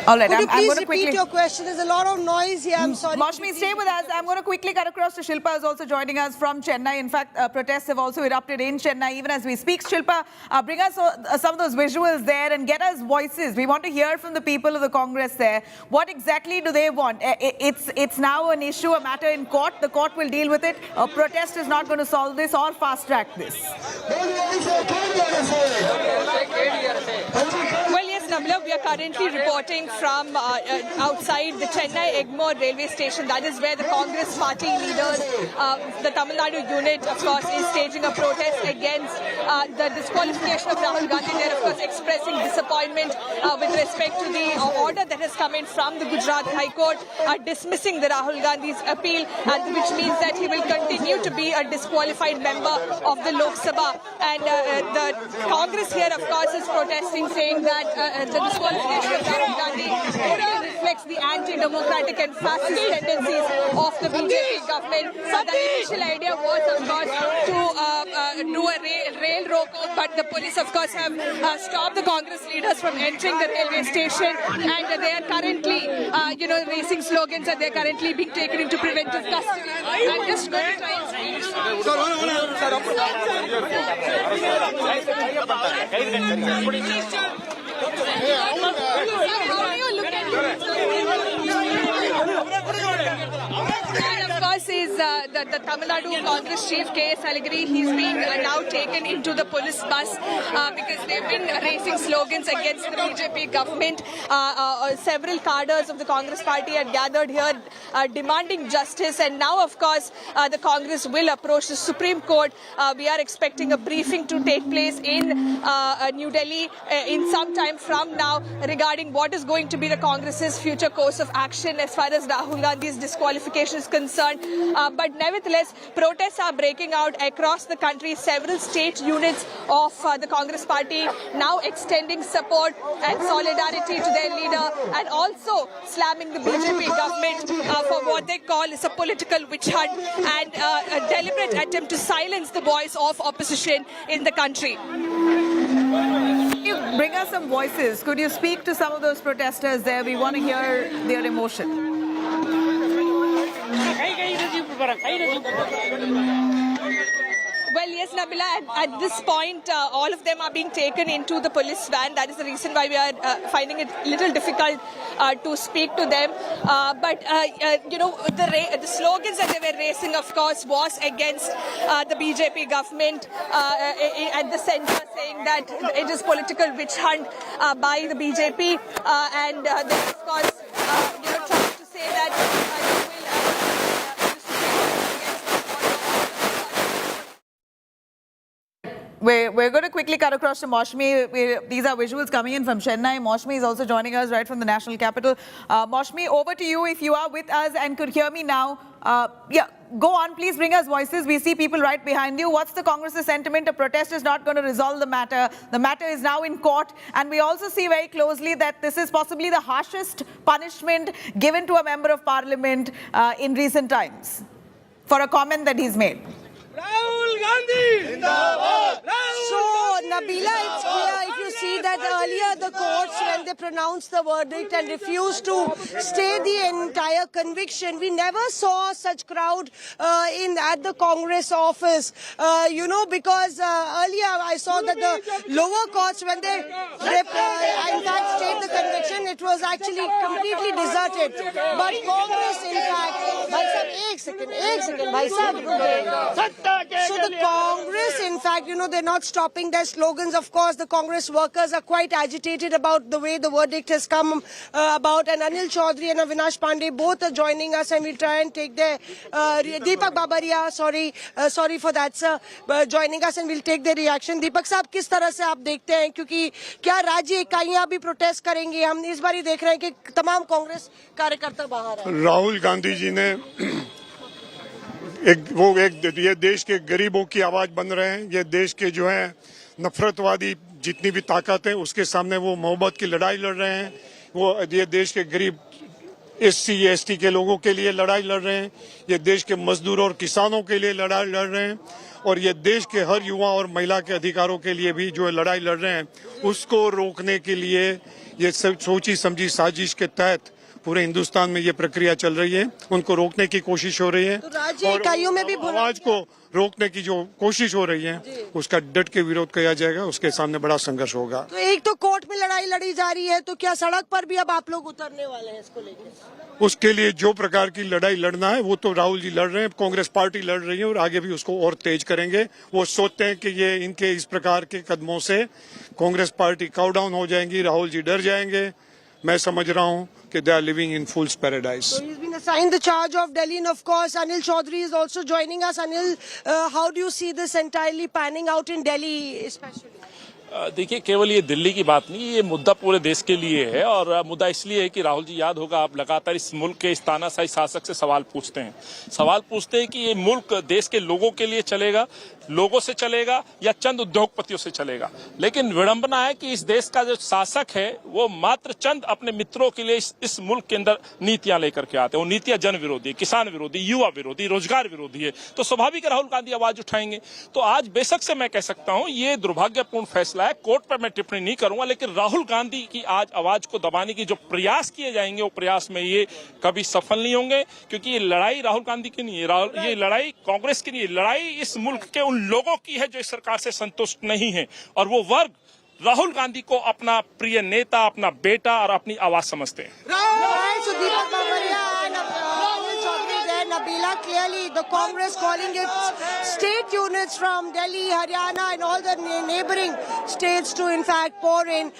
All right, Could you please repeat quickly your question? There's a lot of noise here. I'm sorry. Mashmi, stay with us. I'm going to quickly cut across to Shilpa, who's also joining us from Chennai. In fact, protests have also erupted in Chennai even as we speak. Shilpa, bring us some of those visuals there and get us voices. We want to hear from the people of the Congress there. What exactly do they want? It's now an issue, a matter in court. The court will deal with it. A protest is not going to solve this or fast-track this. Well, yes, Nabila, we are currently reporting from outside the Chennai Egmore railway station. That is where the Congress party leaders, the Tamil Nadu unit, of course, is staging a protest against the disqualification of Rahul Gandhi. They're, of course, expressing disappointment with respect to the order that has come in from the Gujarat High Court, dismissing the Rahul Gandhi's appeal, and which means that he will continue to be a disqualified member of the Lok Sabha. And the Congress here, of course, is protesting, saying that the disqualification of Rahul Gandhi only reflects the anti-democratic and fascist tendencies of the BJP government. The initial idea was, of course, to do a rail roko, but the police, of course, have stopped the Congress leaders from entering the railway station, and they are currently, raising slogans, and they are currently being taken into preventive custody. I'm just going to try and and of course is the Tamil Nadu Congress chief K.S. Alagiri. He's being now taken into the police bus because they've been raising slogans against the BJP government. Several cadres of the Congress party had gathered here demanding justice, and now of course the Congress will approach the Supreme Court. We are expecting a briefing to take place in New Delhi in some time from now regarding what is going to be the Congress's future course of action as far as Rahul Gandhi's disqualification is concerned. But nevertheless, protests are breaking out across the country. Several state units of the Congress party now extending support and solidarity to their leader, and also slamming the BJP government for what they call is a political witch hunt and a deliberate attempt to silence the voice of opposition in the country. Can you bring us some voices? Could you speak to some of those protesters there? We want to hear their emotion. Well, yes, Nabila, at this point, all of them are being taken into the police van. That is the reason why we are finding it a little difficult to speak to them. But the slogans that they were raising, of course, was against the BJP government at the center, saying that it is political witch hunt by the BJP. And they, of course, trying to say that We're going to quickly cut across to Maushmi. These are visuals coming in from Chennai. Maushmi is also joining us right from the national capital. Maushmi, over to you if you are with us and could hear me now. Yeah, go on, please bring us voices. We see people right behind you. What's the Congress's sentiment? A protest is not going to resolve the matter. The matter is now in court. And we also see very closely that this is possibly the harshest punishment given to a member of parliament in recent times for a comment that he's made. Rahul Gandhi! So, Nabila, it's clear if you see that earlier the courts, when they pronounced the verdict and refused to stay the entire conviction, we never saw such crowd at the Congress office, because earlier I saw that the lower courts, when they in fact stayed the conviction, it was actually completely deserted. But Congress, in fact, so the Congress, in fact, they're not stopping their slogans. Of course, the Congress workers are quite agitated about the way the verdict has come about. And Anil Chaudhary and Avinash Pandey both are joining us, and we'll try and take their Deepak Babaria, sorry for that, sir, joining us, and we'll take their reaction. Deepak साहब, किस तरह से आप देखते हैं, क्योंकि क्या राज्य इकाइयां भी प्रोटेस्ट करेंगी? हम इस बार ही देख रहे हैं कि तमाम कांग्रेस कार्यकर्ता बाहर हैं। राहुल गांधी जी ने ये देश के गरीबों की आवाज बन रहे हैं। ये देश के जो है नफरतवादी जितनी भी ताकत है उसके सामने वो मोहब्बत की लड़ाई लड़ रहे हैं। वो ये देश के गरीब SC ST के लोगों के लिए लड़ाई लड़ रहे हैं। ये देश के मजदूरों और किसानों के लिए लड़ाई लड़ रहे हैं, और ये देश के हर युवा और महिला के अधिकारों के लिए भी जो लड़ाई लड़ रहे हैं, उसको रोकने के लिए ये सोची समझी साजिश के तहत पूरे हिंदुस्तान में ये प्रक्रिया चल रही है। उनको रोकने की कोशिश हो रही है, तो इकाइयों में भी आवाज को रोकने की जो कोशिश हो रही है उसका डट के विरोध किया जाएगा। उसके सामने बड़ा संघर्ष होगा। तो एक तो कोर्ट में लड़ाई लड़ी जा रही है, तो क्या सड़क पर भी अब आप लोग उतरने वाले हैं इसको लेकर? उसके लिए जो प्रकार की लड़ाई लड़ना है वो तो राहुल जी लड़ रहे हैं, कांग्रेस पार्टी लड़ रही है, और आगे भी उसको और तेज करेंगे। वो सोचते हैं कि ये इनके इस प्रकार के कदमों से कांग्रेस पार्टी काउ डाउन हो जाएंगी, राहुल जी डर जाएंगे। मैं समझ रहा हूँ कि they are living in fool's paradise. So he's been assigned the charge of Delhi, and of course Anil Chaudhary is also joining us. Anil, how do you see this entirely panning out in Delhi, especially? देखिए, केवल ये दिल्ली की बात नहीं, ये मुद्दा पूरे देश के लिए है और मुद्दा इसलिए है कि राहुल जी, याद होगा, आप लगातार इस मुल्क के इस तानाशाही शासक से सवाल पूछते हैं कि ये मुल्क देश के लोगों के लिए चलेगा, लोगों से चलेगा या चंद उद्योगपतियों से चलेगा। लेकिन विडंबना है कि इस देश का जो शासक है वो मात्र चंद अपने मित्रों के लिए इस मुल्क के अंदर नीतियां लेकर के आते हैं। वो नीतियां जन विरोधी, किसान विरोधी, युवा विरोधी, रोजगार विरोधी है। तो स्वाभाविक राहुल गांधी आवाज उठाएंगे। तो आज बेशक से मैं कह सकता हूं ये दुर्भाग्यपूर्ण फैसला है, कोर्ट पर मैं टिप्पणी नहीं करूंगा, लेकिन राहुल गांधी की आज आवाज को दबाने की जो प्रयास किए जाएंगे वो प्रयास में ये कभी सफल नहीं होंगे, क्योंकि ये लड़ाई राहुल गांधी की नहीं है, ये लड़ाई कांग्रेस की नहीं है, लड़ाई इस मुल्क के उन लोगों की है जो इस सरकार से संतुष्ट नहीं है और वो वर्ग राहुल गांधी को अपना प्रिय नेता, अपना बेटा और अपनी आवाज समझते हैं। Nabila, clearly the Congress calling its state units from Delhi, Haryana and all the neighboring states to in fact pour in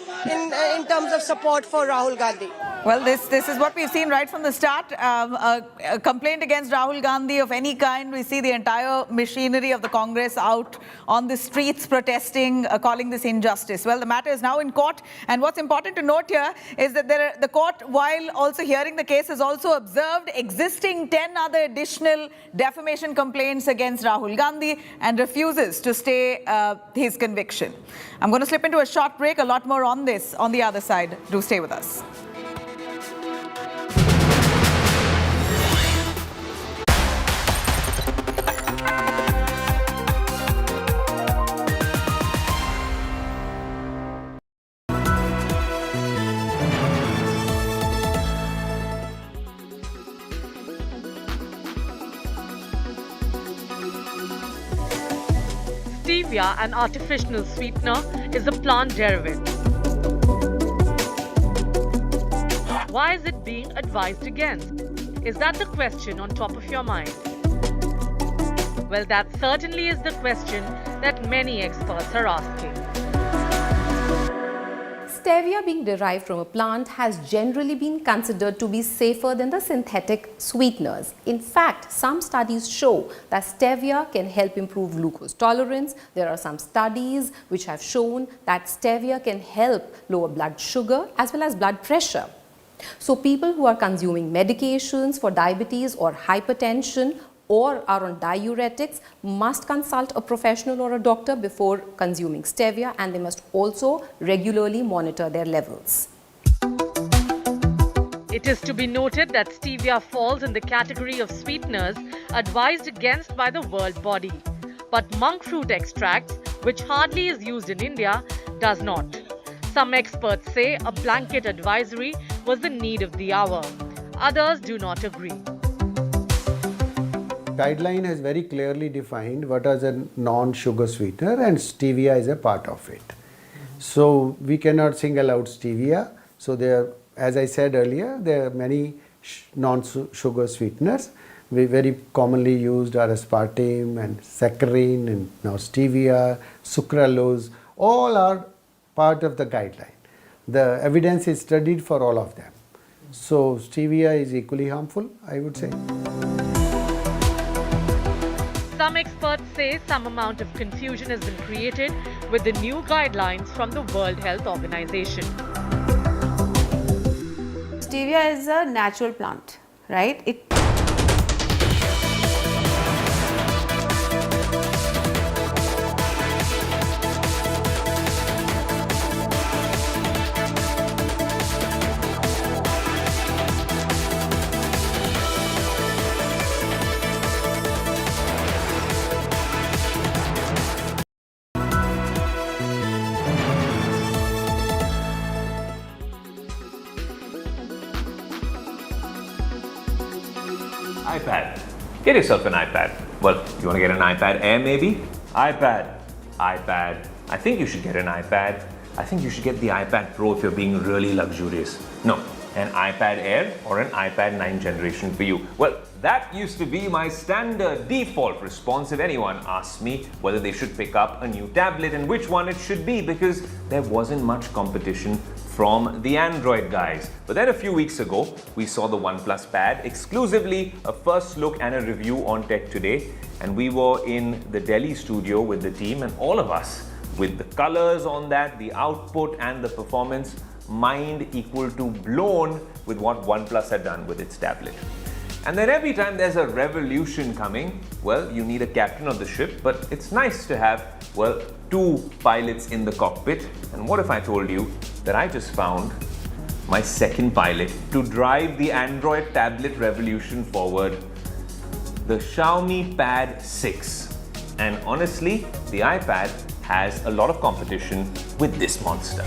terms of support for Rahul Gandhi. Well, this is what we've seen right from the start. A complaint against Rahul Gandhi of any kind. We see the entire machinery of the Congress out on the streets protesting, calling this injustice. Well, the matter is now in court. And what's important to note here is that the court, while also hearing the case, has also observed existing 10 other additional defamation complaints against Rahul Gandhi and refuses to stay his conviction. I'm going to slip into a short break. A lot more on this on the other side. Do stay with us. Stevia, an artificial sweetener, is a plant derivative. Why is it being advised against? Is that the question on top of your mind? Well, that certainly is the question that many experts are asking. Stevia, being derived from a plant, has generally been considered to be safer than the synthetic sweeteners. In fact, some studies show that stevia can help improve glucose tolerance. There are some studies which have shown that stevia can help lower blood sugar as well as blood pressure. So people who are consuming medications for diabetes or hypertension or are on diuretics must consult a professional or a doctor before consuming stevia, and they must also regularly monitor their levels. It is to be noted that stevia falls in the category of sweeteners advised against by the World Body. But monk fruit extracts, which hardly is used in India, does not. Some experts say a blanket advisory was the need of the hour. Others do not agree. Guideline has very clearly defined what is a non-sugar sweetener, and stevia is a part of it. So we cannot single out stevia. So there, as I said earlier, there are many non-sugar sweeteners. We very commonly used are aspartame and saccharin and now stevia, sucralose. All are part of the guideline. The evidence is studied for all of them. So stevia is equally harmful, I would say. Some experts say some amount of confusion has been created with the new guidelines from the World Health Organization. Stevia is a natural plant, right? iPad. Get yourself an iPad. Well, you want to get an iPad Air maybe? iPad. I think you should get an iPad. I think you should get the iPad Pro if you're being really luxurious. No, an iPad Air or an iPad 9 generation for you. Well, that used to be my standard default response if anyone asked me whether they should pick up a new tablet and which one it should be, because there wasn't much competition from the Android guys. But then a few weeks ago, we saw the OnePlus Pad, exclusively a first look and a review on Tech Today. And we were in the Delhi studio with the team, and all of us with the colors on that, the output and the performance, mind equal to blown with what OnePlus had done with its tablet. And then every time there's a revolution coming, well, you need a captain of the ship, but it's nice to have, well, 2 pilots in the cockpit. And what if I told you that I just found my second pilot to drive the Android tablet revolution forward, the Xiaomi Pad 6. And honestly, the iPad has a lot of competition with this monster.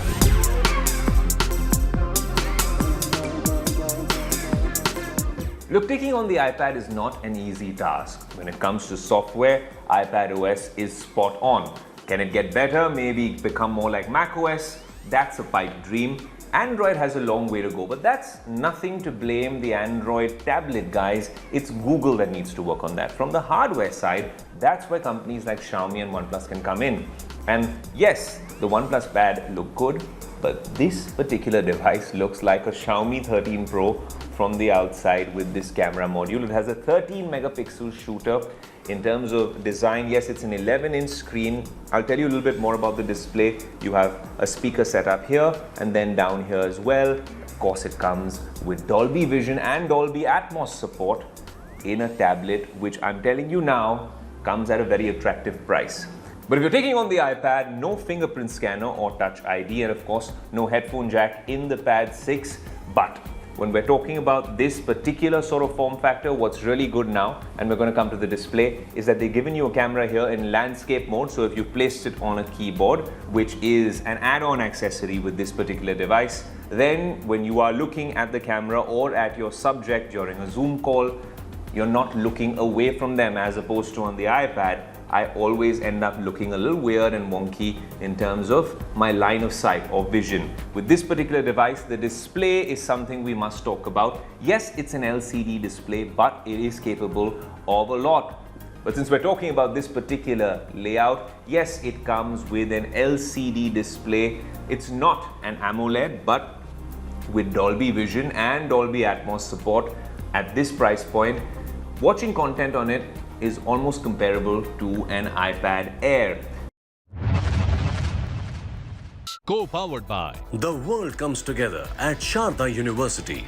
Look, taking on the iPad is not an easy task. When it comes to software, iPad OS is spot on. Can it get better? Maybe become more like Mac OS? That's a pipe dream. Android has a long way to go, but that's nothing to blame the Android tablet guys. It's Google that needs to work on that. From the hardware side, that's where companies like Xiaomi and OnePlus can come in. And yes, the OnePlus Pad look good, but this particular device looks like a Xiaomi 13 Pro from the outside with this camera module. It has a 13 megapixel shooter. In terms of design, yes, it's an 11-inch screen. I'll tell you a little bit more about the display. You have a speaker setup here and then down here as well. Of course, it comes with Dolby Vision and Dolby Atmos support in a tablet, which I'm telling you now comes at a very attractive price. But if you're taking on the iPad, no fingerprint scanner or Touch ID, and of course, no headphone jack in the Pad 6. But when we're talking about this particular sort of form factor, what's really good now, and we're going to come to the display, is that they've given you a camera here in landscape mode. So if you placed it on a keyboard, which is an add-on accessory with this particular device, then when you are looking at the camera or at your subject during a Zoom call, you're not looking away from them, as opposed to on the iPad, I always end up looking a little weird and wonky in terms of my line of sight or vision. With this particular device, the display is something we must talk about. Yes, it's an LCD display, but it is capable of a lot. But since we're talking about this particular layout, yes, it comes with an LCD display. It's not an AMOLED, but with Dolby Vision and Dolby Atmos support at this price point, watching content on it is almost comparable to an iPad Air. Co-powered by The World Comes Together at Sharda University.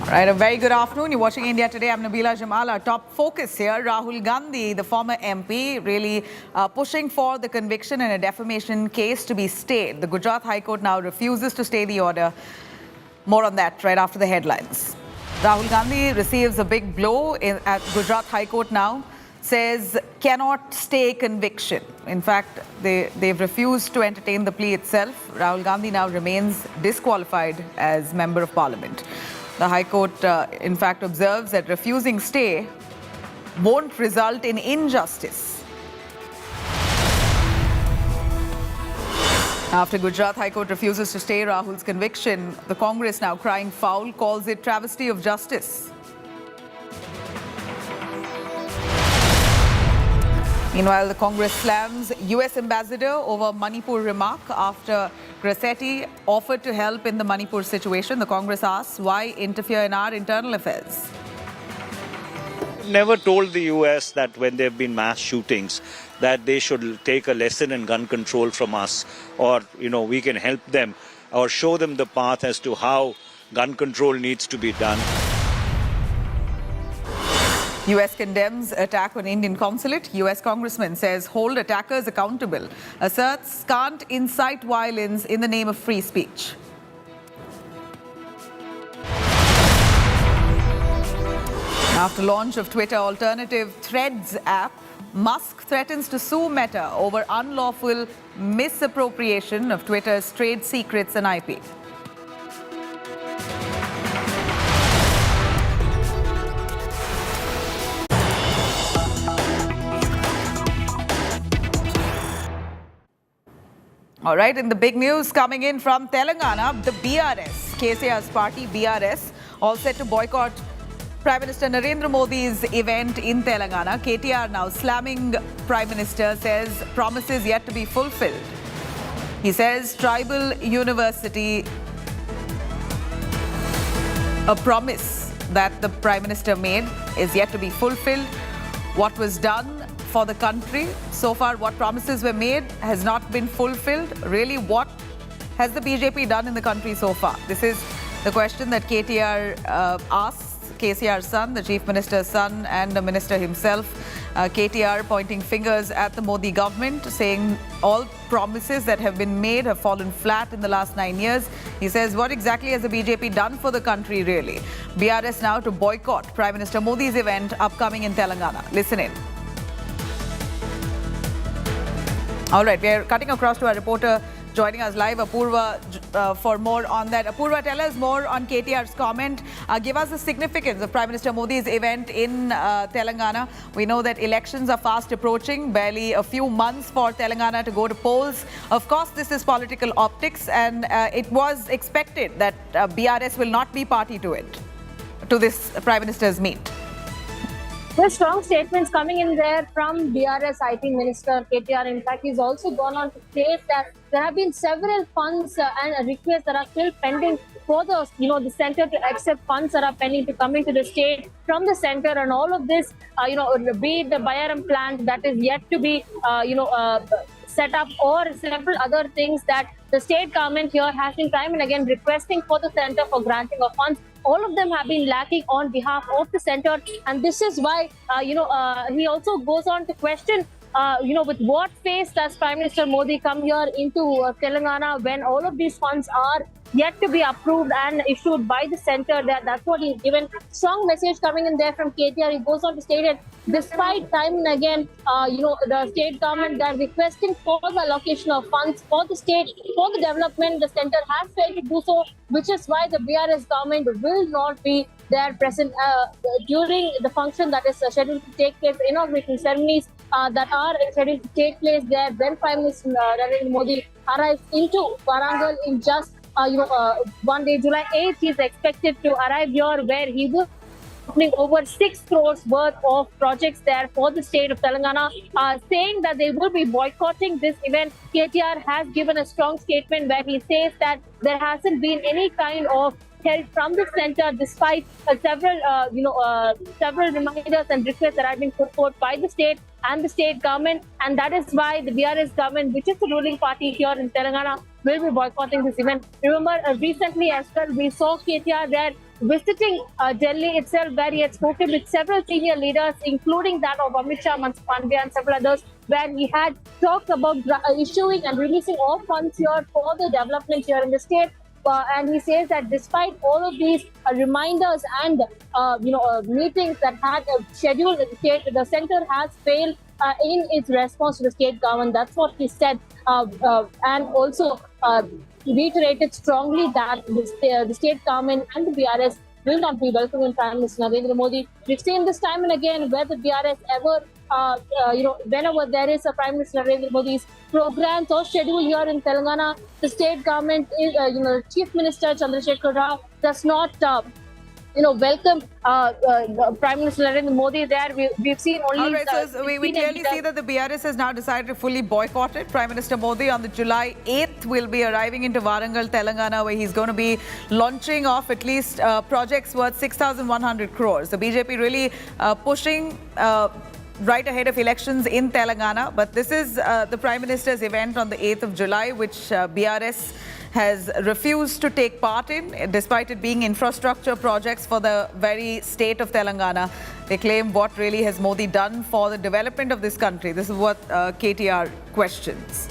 Right, a very good afternoon. You're watching India Today. I'm Nabila Jamal. Our top focus here, Rahul Gandhi, the former MP, really pushing for the conviction in a defamation case to be stayed. The Gujarat High Court now refuses to stay the order. More on that right after the headlines. Rahul Gandhi receives a big blow at Gujarat High Court now. Says cannot stay conviction. In fact, they've refused to entertain the plea itself. Rahul Gandhi now remains disqualified as Member of Parliament. The High Court, in fact, observes that refusing stay won't result in injustice. After Gujarat High Court refuses to stay Rahul's conviction, the Congress now crying foul, calls it travesty of justice. Meanwhile, the Congress slams US ambassador over Manipur remark after Grassetti offered to help in the Manipur situation. The Congress asks why interfere in our internal affairs. Never told the US that when there have been mass shootings that they should take a lesson in gun control from us, or we can help them or show them the path as to how gun control needs to be done. US condemns attack on Indian consulate. US congressman says hold attackers accountable. Asserts can't incite violence in the name of free speech. After launch of Twitter alternative Threads app, Musk threatens to sue Meta over unlawful misappropriation of Twitter's trade secrets and IP. All right, in the big news coming in from Telangana, the BRS, KCR's party BRS, all set to boycott Prime Minister Narendra Modi's event in Telangana. KTR now slamming Prime Minister, says promises yet to be fulfilled. He says tribal university a promise that the Prime Minister made is yet to be fulfilled. What was done for the country so far, what promises were made, has not been fulfilled. Really, what has the BJP done in the country so far? This is the question that KTR asks. KCR's son, the Chief Minister's son, and the Minister himself. KTR pointing fingers at the Modi government, saying all promises that have been made have fallen flat in the last 9 years. He says, what exactly has the BJP done for the country, really? BRS now to boycott Prime Minister Modi's event upcoming in Telangana. Listen in. All right, we are cutting across to our reporter joining us live, Apurva, for more on that. Apurva, tell us more on KTR's comment. Give us the significance of Prime Minister Modi's event in Telangana. We know that elections are fast approaching, barely a few months for Telangana to go to polls. Of course, this is political optics, and it was expected that BRS will not be party to it, to this Prime Minister's meet. There's strong statements coming in there from BRS IT Minister KTR. In fact, he's also gone on to state that there have been several funds and requests that are still pending for the, the center to accept funds that are pending to come into the state from the center, and all of this, be it the Bayaram plant that is yet to be, set up, or several other things that the state government here has been time and again requesting for the center for granting of funds. All of them have been lacking on behalf of the center, and this is why, he also goes on to question, with what face does Prime Minister Modi come here into Telangana when all of these funds are yet to be approved and issued by the center? That's what he's given. Strong message coming in there from KTR. He goes on to state it, despite time and again, the state government, they're requesting for the allocation of funds for the state, for the development. The center has failed to do so, which is why the BRS government will not be there present during the function that is scheduled to take place, inauguration ceremonies that are scheduled to take place there when Prime Minister Narendra Modi arrives into Warangal in just 1 day, July 8th. He is expected to arrive here, where he will opening over 6 crores worth of projects there for the state of Telangana, saying that they will be boycotting this event. KTR has given a strong statement where he says that there hasn't been any kind of help from the center, despite several reminders and requests that have been put forth by the state and the state government, and that is why the BRS government, which is the ruling party here in Telangana, will be boycotting this event. Remember, recently as well, we saw KTR there visiting Delhi itself, where he had spoken with several senior leaders, including that of Amit Shah, Mansukh Pandey, and several others, where he had talked about issuing and releasing all funds here for the development here in the state. And he says that despite all of these reminders and meetings that had scheduled in the state, the center has failed in its response to the state government. That's what he said, and also reiterated strongly that the state government and the BRS will not be welcoming Prime Minister Narendra Modi. We've seen this time and again where the BRS ever, whenever there is a Prime Minister Narendra Modi's programs or schedule here in Telangana, the state government is, Chief Minister Chandrasekhar Rao does not, welcome Prime Minister Narendra Modi there. We've seen only... All right, so we clearly see that the BRS has now decided to fully boycott it. Prime Minister Modi on the July 8th will be arriving into Warangal, Telangana, where he's going to be launching off at least projects worth 6,100 crores. The BJP really pushing right ahead of elections in Telangana. But this is the Prime Minister's event on the 8th of July, which BRS has refused to take part in, despite it being infrastructure projects for the very state of Telangana. They claim, what really has Modi done for the development of this country? This is what KTR questions.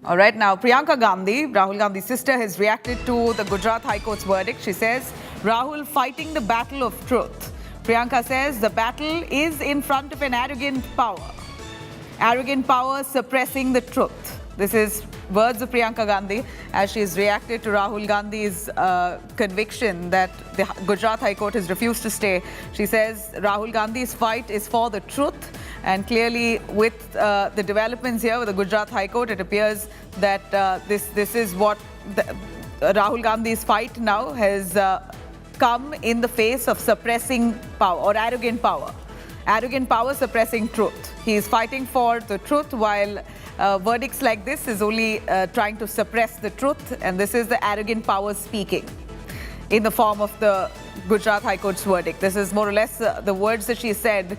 All right, now Priyanka Gandhi, Rahul Gandhi's sister, has reacted to the Gujarat High Court's verdict. She says, Rahul fighting the battle of truth. Priyanka says the battle is in front of an arrogant power. Arrogant power suppressing the truth. This is words of Priyanka Gandhi as she has reacted to Rahul Gandhi's conviction that the Gujarat High Court has refused to stay. She says Rahul Gandhi's fight is for the truth. And clearly, with the developments here with the Gujarat High Court, it appears that this is what Rahul Gandhi's fight now has come in the face of suppressing power or arrogant power. Arrogant power suppressing truth. He is fighting for the truth while verdicts like this is only trying to suppress the truth, and this is the arrogant power speaking in the form of the Gujarat High Court's verdict. This is more or less the words that she said.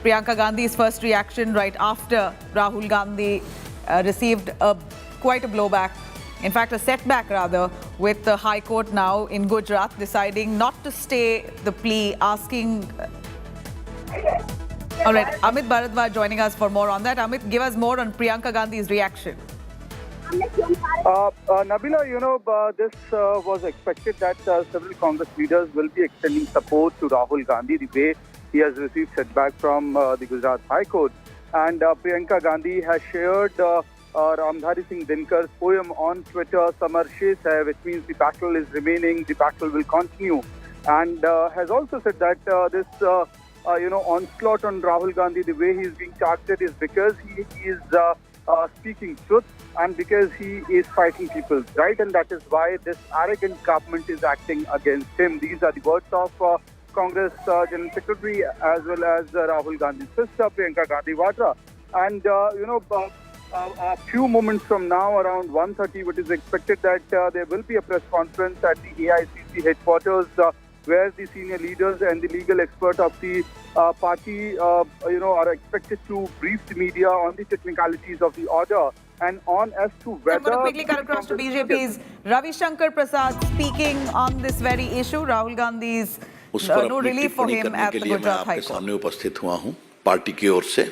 Priyanka Gandhi's first reaction right after Rahul Gandhi received quite a blowback, in fact a setback rather, with the High Court now in Gujarat deciding not to stay the plea, asking... All right, Amit Bharadwaj joining us for more on that. Amit, give us more on Priyanka Gandhi's reaction. Nabila, this was expected that several Congress leaders will be extending support to Rahul Gandhi the way he has received setback from the Gujarat High Court. And Priyanka Gandhi has shared Ramdhari Singh Dinkar's poem on Twitter, Samar Shesh Hai, which means the battle is remaining, the battle will continue. And has also said that this onslaught on Rahul Gandhi, the way he is being targeted, is because he is speaking truth and because he is fighting people's right, and that is why this arrogant government is acting against him. These are the words of Congress General Secretary as well as Rahul Gandhi's sister, Priyanka Gandhi Vadra. And a few moments from now, around 1:30, it is expected that there will be a press conference at the AICC headquarters where the senior leaders and the legal expert of the party, are expected to brief the media on the technicalities of the order and on as to whether... I'm going to quickly cut across to BJP's Ravi Shankar Prasad speaking on this very issue. Rahul Gandhi's no relief for him at the Gujarat High Court. सामने उपस्थित हुआ हूं party की ओर से।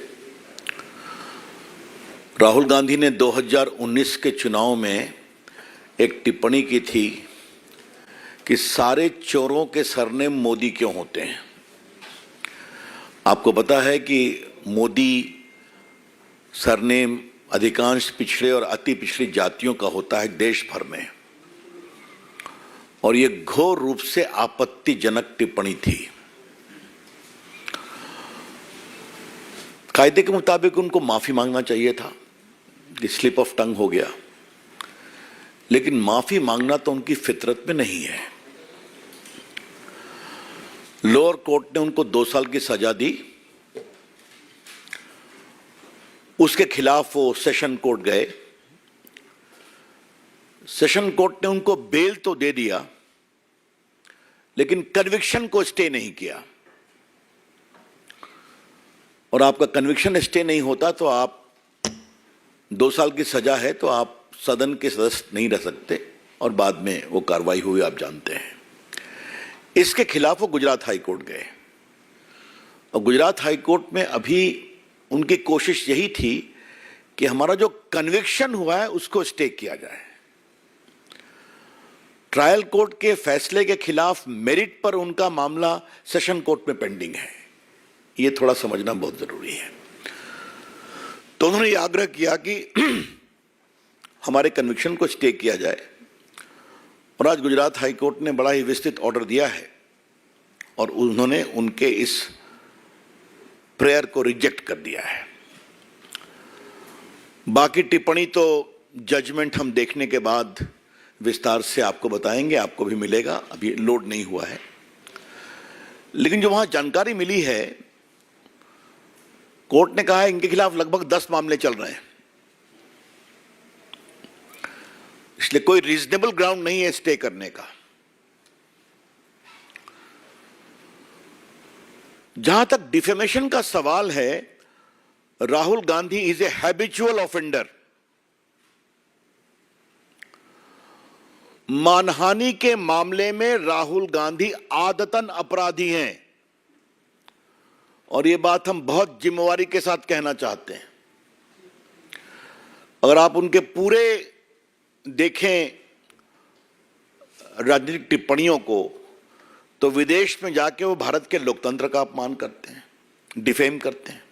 राहुल गांधी ने 2019 के चुनाव में एक टिप्पणी की थी कि सारे चोरों के सरनेम मोदी क्यों होते हैं। आपको पता है कि मोदी सरनेम अधिकांश पिछड़े और अति पिछड़ी जातियों का होता है देश भर में, और ये घोर रूप से आपत्तिजनक टिप्पणी थी। कायदे के मुताबिक उनको माफी मांगना चाहिए था, स्लिप ऑफ टंग हो गया, लेकिन माफी मांगना तो उनकी फितरत में नहीं है। लोअर कोर्ट ने उनको 2 साल की सजा दी, उसके खिलाफ वो सेशन कोर्ट गए। सेशन कोर्ट ने उनको बेल तो दे दिया, लेकिन कन्विक्शन को स्टे नहीं किया। और आपका कन्विक्शन स्टे नहीं होता तो आप 2 साल की सजा है तो आप सदन के सदस्य नहीं रह सकते, और बाद में वो कार्रवाई हुई आप जानते हैं। इसके खिलाफ वो गुजरात हाई कोर्ट गए, और गुजरात हाई कोर्ट में अभी उनकी कोशिश यही थी कि हमारा जो कन्विक्शन हुआ है उसको स्टे किया जाए। ट्रायल कोर्ट के फैसले के खिलाफ मेरिट पर उनका मामला सेशन कोर्ट में पेंडिंग है, ये थोड़ा समझना बहुत जरूरी है। तो उन्होंने ये आग्रह किया कि हमारे कन्विक्शन को स्टे किया जाए, और आज गुजरात हाई कोर्ट ने बड़ा ही विस्तृत ऑर्डर दिया है, और उन्होंने उनके इस प्रेयर को रिजेक्ट कर दिया है। बाकी टिप्पणी तो जजमेंट हम देखने के बाद विस्तार से आपको बताएंगे, आपको भी मिलेगा, अभी लोड नहीं हुआ है। लेकिन जो वहां जानकारी मिली है, कोर्ट ने कहा है इनके खिलाफ लगभग 10 मामले चल रहे हैं, इसलिए कोई रीजनेबल ग्राउंड नहीं है स्टे करने का। जहां तक डिफेमेशन का सवाल है, Rahul Gandhi is a habitual offender. मानहानि के मामले में राहुल गांधी आदतन अपराधी हैं, और यह बात हम बहुत जिम्मेवारी के साथ कहना चाहते हैं। अगर आप उनके पूरे देखें राजनीतिक टिप्पणियों को, तो विदेश में जाके वो भारत के लोकतंत्र का अपमान करते हैं, डिफेम करते हैं,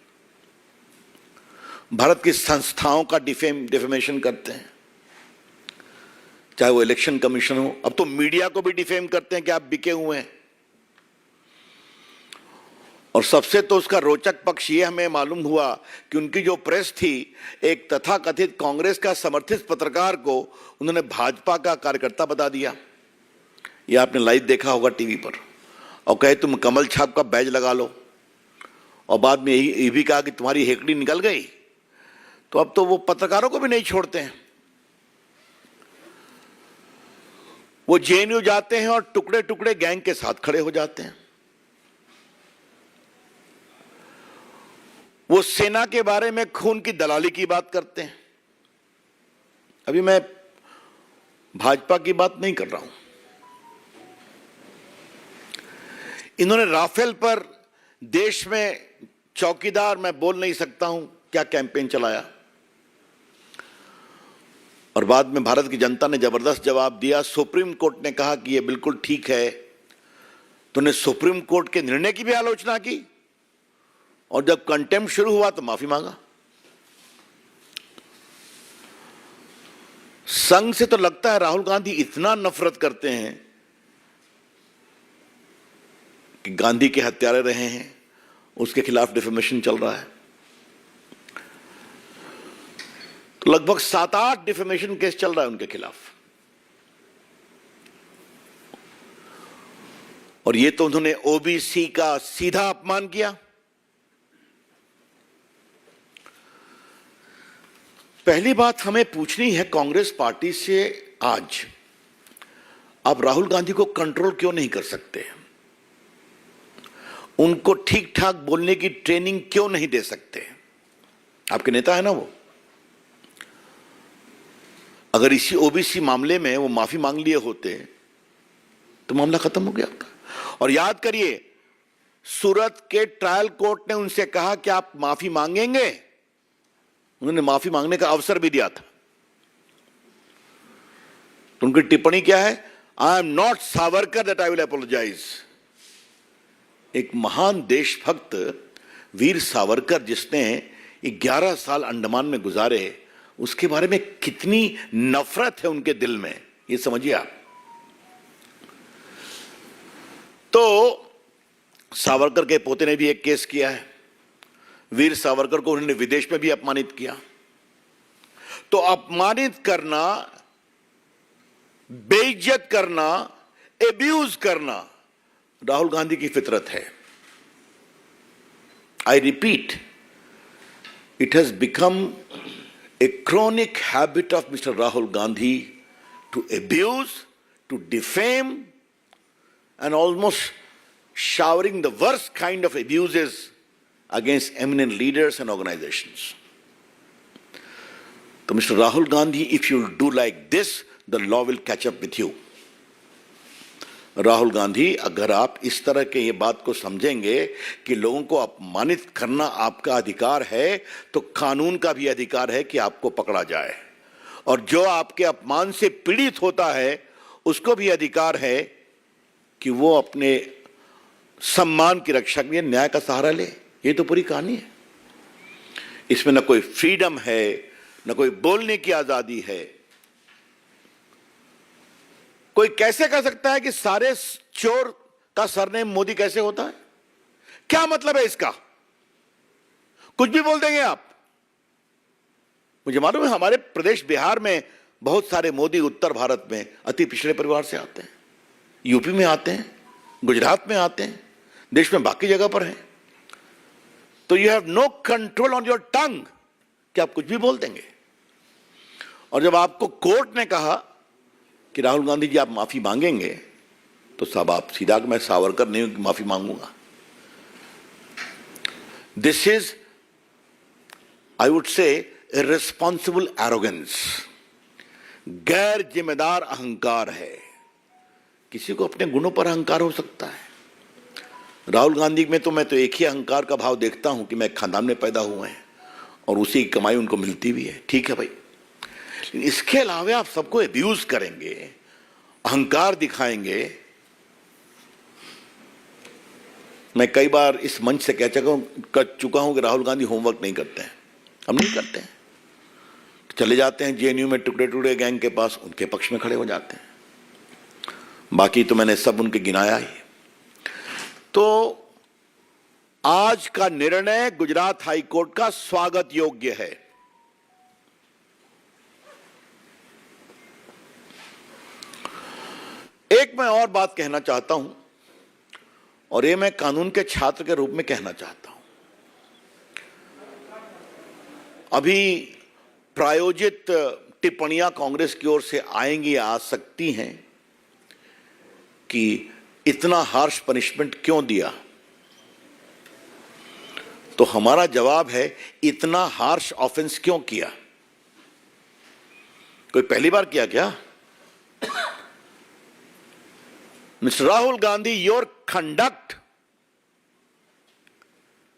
भारत की संस्थाओं का डिफेमेशन करते हैं, चाहे वो इलेक्शन कमीशन हो। अब तो मीडिया को भी डिफेम करते हैं कि आप बिके हुए हैं। और सबसे तो उसका रोचक पक्ष ये हमें मालूम हुआ कि उनकी जो प्रेस थी, एक तथाकथित कांग्रेस का समर्थित पत्रकार को उन्होंने भाजपा का कार्यकर्ता बता दिया। ये आपने लाइव देखा होगा टीवी पर, और कहे तुम कमल छाप का बैज लगा लो, और बाद में ये भी कहा कि तुम्हारी हेकड़ी निकल गई, तो अब तो वो पत्रकारों को भी नहीं छोड़ते हैं। वो जेएनयू जाते हैं और टुकड़े टुकड़े गैंग के साथ खड़े हो जाते हैं। वो सेना के बारे में खून की दलाली की बात करते हैं। अभी मैं भाजपा की बात नहीं कर रहा हूं। इन्होंने राफेल पर देश में चौकीदार मैं बोल नहीं सकता हूं क्या कैंपेन चलाया, और बाद में भारत की जनता ने जबरदस्त जवाब दिया। सुप्रीम कोर्ट ने कहा कि यह बिल्कुल ठीक है, तो उन्हें सुप्रीम कोर्ट के निर्णय की भी आलोचना की, और जब कंटेम्प्ट शुरू हुआ तो माफी मांगा। संघ से तो लगता है राहुल गांधी इतना नफरत करते हैं कि गांधी के हत्यारे रहे हैं, उसके खिलाफ डिफेमेशन चल रहा है। तो लगभग 7-8 डिफेमेशन केस चल रहा है उनके खिलाफ, और ये तो उन्होंने ओबीसी का सीधा अपमान किया। पहली बात हमें पूछनी है कांग्रेस पार्टी से, आज आप राहुल गांधी को कंट्रोल क्यों नहीं कर सकते? उनको ठीक ठाक बोलने की ट्रेनिंग क्यों नहीं दे सकते? आपके नेता है ना वो। अगर इसी ओबीसी मामले में वो माफी मांग लिए होते तो मामला खत्म हो गया आपका। और याद करिए, सूरत के ट्रायल कोर्ट ने उनसे कहा कि आप माफी मांगेंगे, उन्होंने माफी मांगने का अवसर भी दिया था। तो उनकी टिप्पणी क्या है? I am not Savarkar that I will apologise. एक महान देशभक्त वीर सावरकर, जिसने 11 साल अंडमान में गुजारे, उसके बारे में कितनी नफरत है उनके दिल में, ये समझिए आप। तो सावरकर के पोते ने भी एक केस किया है। वीर सावरकर को उन्होंने विदेश में भी अपमानित किया। तो अपमानित करना, बेइज्जत करना, एब्यूज करना राहुल गांधी की फितरत है। I repeat, it has become a chronic habit of Mr. Rahul Gandhi to abuse, to defame, and almost showering the worst kind of abuses against eminent leaders and organizations. So Mr. Rahul Gandhi, if you do like this, the law will catch up with you. Rahul Gandhi, अगर आप इस तरह के ये बात को समझेंगे कि लोगों को अपमानित करना आपका अधिकार है, तो कानून का भी अधिकार है कि आपको पकड़ा जाए, और जो आपके अपमान से पीड़ित होता है उसको भी अधिकार है कि वो अपने सम्मान की रक्षा के लिए न्याय का सहारा ले। ये तो पूरी कहानी है। इसमें न कोई फ्रीडम है, न कोई बोलने की आजादी है। कोई कैसे कह सकता है कि सारे चोर का सरनेम मोदी कैसे होता है? क्या मतलब है इसका? कुछ भी बोल देंगे आप। मुझे मालूम है हमारे प्रदेश बिहार में बहुत सारे मोदी उत्तर भारत में अति पिछड़े परिवार से आते हैं, यूपी में आते हैं, गुजरात में आते हैं, देश में बाकी जगह पर हैं। तो you have no control on your tongue कि आप कुछ भी बोल देंगे। और जब आपको कोर्ट ने कहा कि राहुल गांधी जी आप माफी मांगेंगे, तो साहब आप सीधा, मैं सावरकर नहीं हूं कि माफी मांगूंगा। This is, I would say, irresponsible arrogance, गैर जिम्मेदार अहंकार है। किसी को अपने गुणों पर अहंकार हो सकता है। राहुल गांधी में तो मैं तो एक ही अहंकार का भाव देखता हूं कि मैं खानदान में पैदा हुए हैं और उसी की कमाई उनको मिलती भी है। ठीक है भाई, इसके अलावा आप सबको एब्यूज करेंगे, अहंकार दिखाएंगे। मैं कई बार इस मंच से कह चुका हूं कि राहुल गांधी होमवर्क नहीं करते हैं। हम नहीं करते हैं, चले जाते हैं जेएनयू में टुकड़े टुकड़े गैंग के पास, उनके पक्ष में खड़े हो जाते हैं। बाकी तो मैंने सब उनके गिनाया ही। तो आज का निर्णय गुजरात हाई कोर्ट का स्वागत योग्य है। एक एक मैं और बात कहना चाहता हूं, और ये मैं कानून के छात्र के रूप में कहना चाहता हूं। अभी प्रायोजित टिप्पणियां कांग्रेस की ओर से आएंगी, आ सकती हैं कि इतना हार्श पनिशमेंट क्यों दिया। तो हमारा जवाब है, इतना हार्श ऑफेंस क्यों किया? कोई पहली बार किया क्या? Mr. Rahul Gandhi, your conduct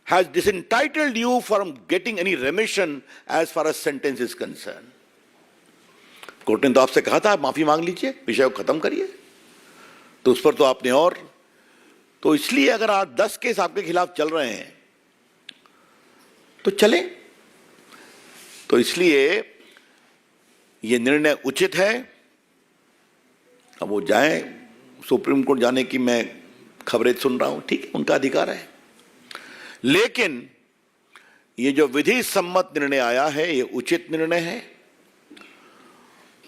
has disentitled you from getting any remission as far as sentence is concerned. Court ने तो आपसे कहा था आप माफी मांग लीजिए, विषय को खत्म करिए, तो उस पर तो आपने और, तो इसलिए अगर आज 10 केस आपके खिलाफ चल रहे हैं तो चले। तो इसलिए ये निर्णय उचित है। अब वो जाएं, सुप्रीम कोर्ट जाने की मैं खबरें सुन रहा हूं, ठीक है, उनका अधिकार है। लेकिन ये जो विधि सम्मत निर्णय आया है, ये उचित निर्णय है।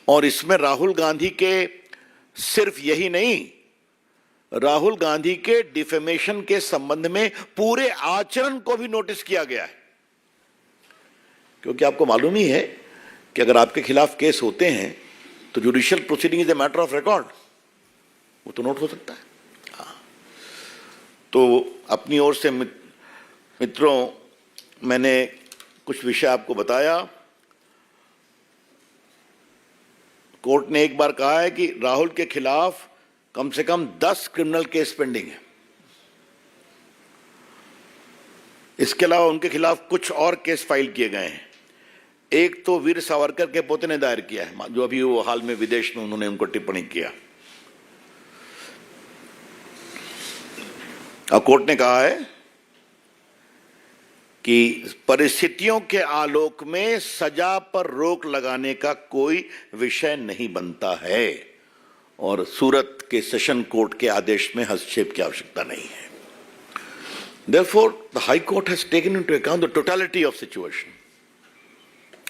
और इसमें राहुल गांधी के सिर्फ यही नहीं, राहुल गांधी के डिफेमेशन के संबंध में पूरे आचरण को भी नोटिस किया गया है। क्योंकि आपको मालूम ही है कि अगर आपके खिलाफ केस होते हैं तो judicial proceeding is a matter of record, वो तो नोट हो सकता है। हाँ, तो अपनी ओर से मित्रों, मैंने कुछ विषय आपको बताया। कोर्ट ने एक बार कहा है कि राहुल के खिलाफ कम से कम 10 क्रिमिनल केस पेंडिंग है। इसके अलावा उनके खिलाफ कुछ और केस फाइल किए गए हैं। एक तो वीर सावरकर के पोते ने दायर किया है, जो अभी वो हाल में विदेश में उन्होंने उनको टिप्पणी किया। और कोर्ट ने कहा है कि परिस्थितियों के आलोक में सजा पर रोक लगाने का कोई विषय नहीं बनता है, और सूरत के सेशन कोर्ट के आदेश में हस्तक्षेप की आवश्यकता नहीं है। Therefore, the High Court has taken into account the totality of situation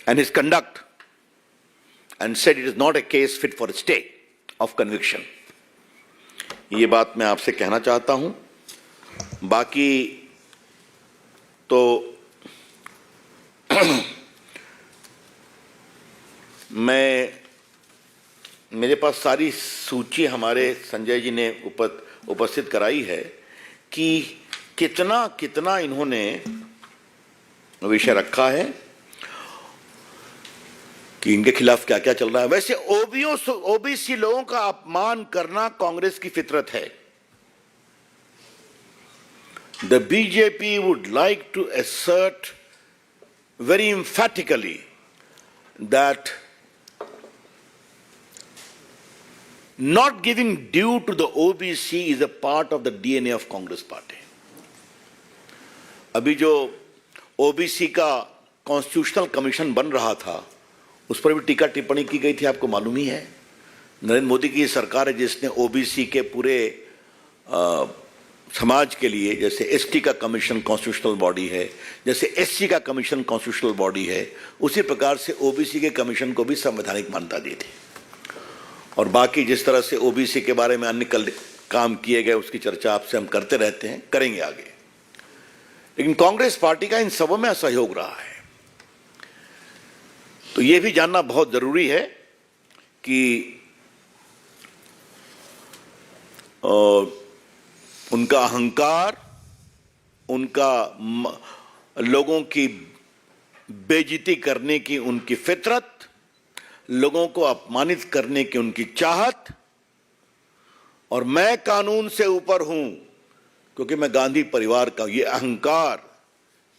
and his conduct and said it is not a case fit for a stay of conviction. ये बात मैं आपसे कहना चाहता हूं। बाकी तो मेरे पास सारी सूची हमारे संजय जी ने उपस्थित कराई है कि कितना कितना इन्होंने विषय रखा है, कि इनके खिलाफ क्या क्या चल रहा है। वैसे ओबीसी लोगों का अपमान करना कांग्रेस की फितरत है। The BJP would like to assert very emphatically that not giving due to the OBC is a part of the DNA of Congress party. अभी जो OBC का कॉन्स्टिट्यूशनल कमीशन बन रहा था, उस पर भी टीका टिप्पणी की गई थी, आपको मालूम ही है। नरेंद्र मोदी की सरकार है जिसने OBC के पूरे समाज के लिए, जैसे एसटी का कमीशन कॉन्स्टिट्यूशनल बॉडी है, जैसे एससी का कमीशन कॉन्स्टिट्यूशनल बॉडी है, उसी प्रकार से ओबीसी के कमीशन को भी संवैधानिक मान्यता दी थी। और बाकी जिस तरह से ओबीसी के बारे में अन्य काम किए गए, उसकी चर्चा आपसे हम करते रहते हैं, करेंगे आगे। लेकिन कांग्रेस पार्टी का इन सबों में असहयोग रहा है। तो यह भी जानना बहुत जरूरी है कि उनका अहंकार, उनका लोगों की बेइज्जती करने की उनकी फितरत, लोगों को अपमानित करने की उनकी चाहत, और मैं कानून से ऊपर हूं क्योंकि मैं गांधी परिवार का, ये अहंकार,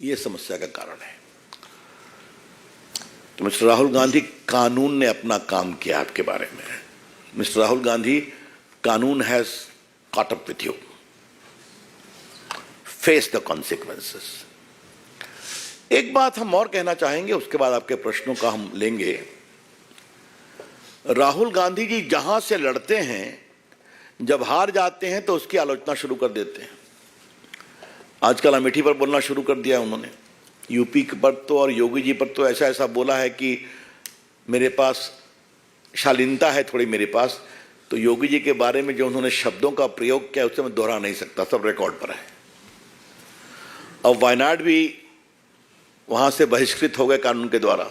ये समस्या का कारण है। तो मिस्टर राहुल गांधी, कानून ने अपना काम किया आपके बारे में। मिस्टर राहुल गांधी, कानून has caught up with you. Face the consequences. एक बात हम और कहना चाहेंगे, उसके बाद आपके प्रश्नों का हम लेंगे। राहुल गांधी जी जहां से लड़ते हैं, जब हार जाते हैं तो उसकी आलोचना शुरू कर देते हैं। आजकल अमेठी पर बोलना शुरू कर दिया उन्होंने। यूपी पर तो और योगी जी पर तो ऐसा ऐसा बोला है कि मेरे पास शालीनता है थोड़ी, मेरे पास तो योगी जी के बारे में जो उन्होंने शब्दों का प्रयोग किया उसे मैं दोहरा नहीं सकता, सब रिकॉर्ड पर है। अब वायनाड भी वहां से बहिष्कृत हो गए कानून के द्वारा,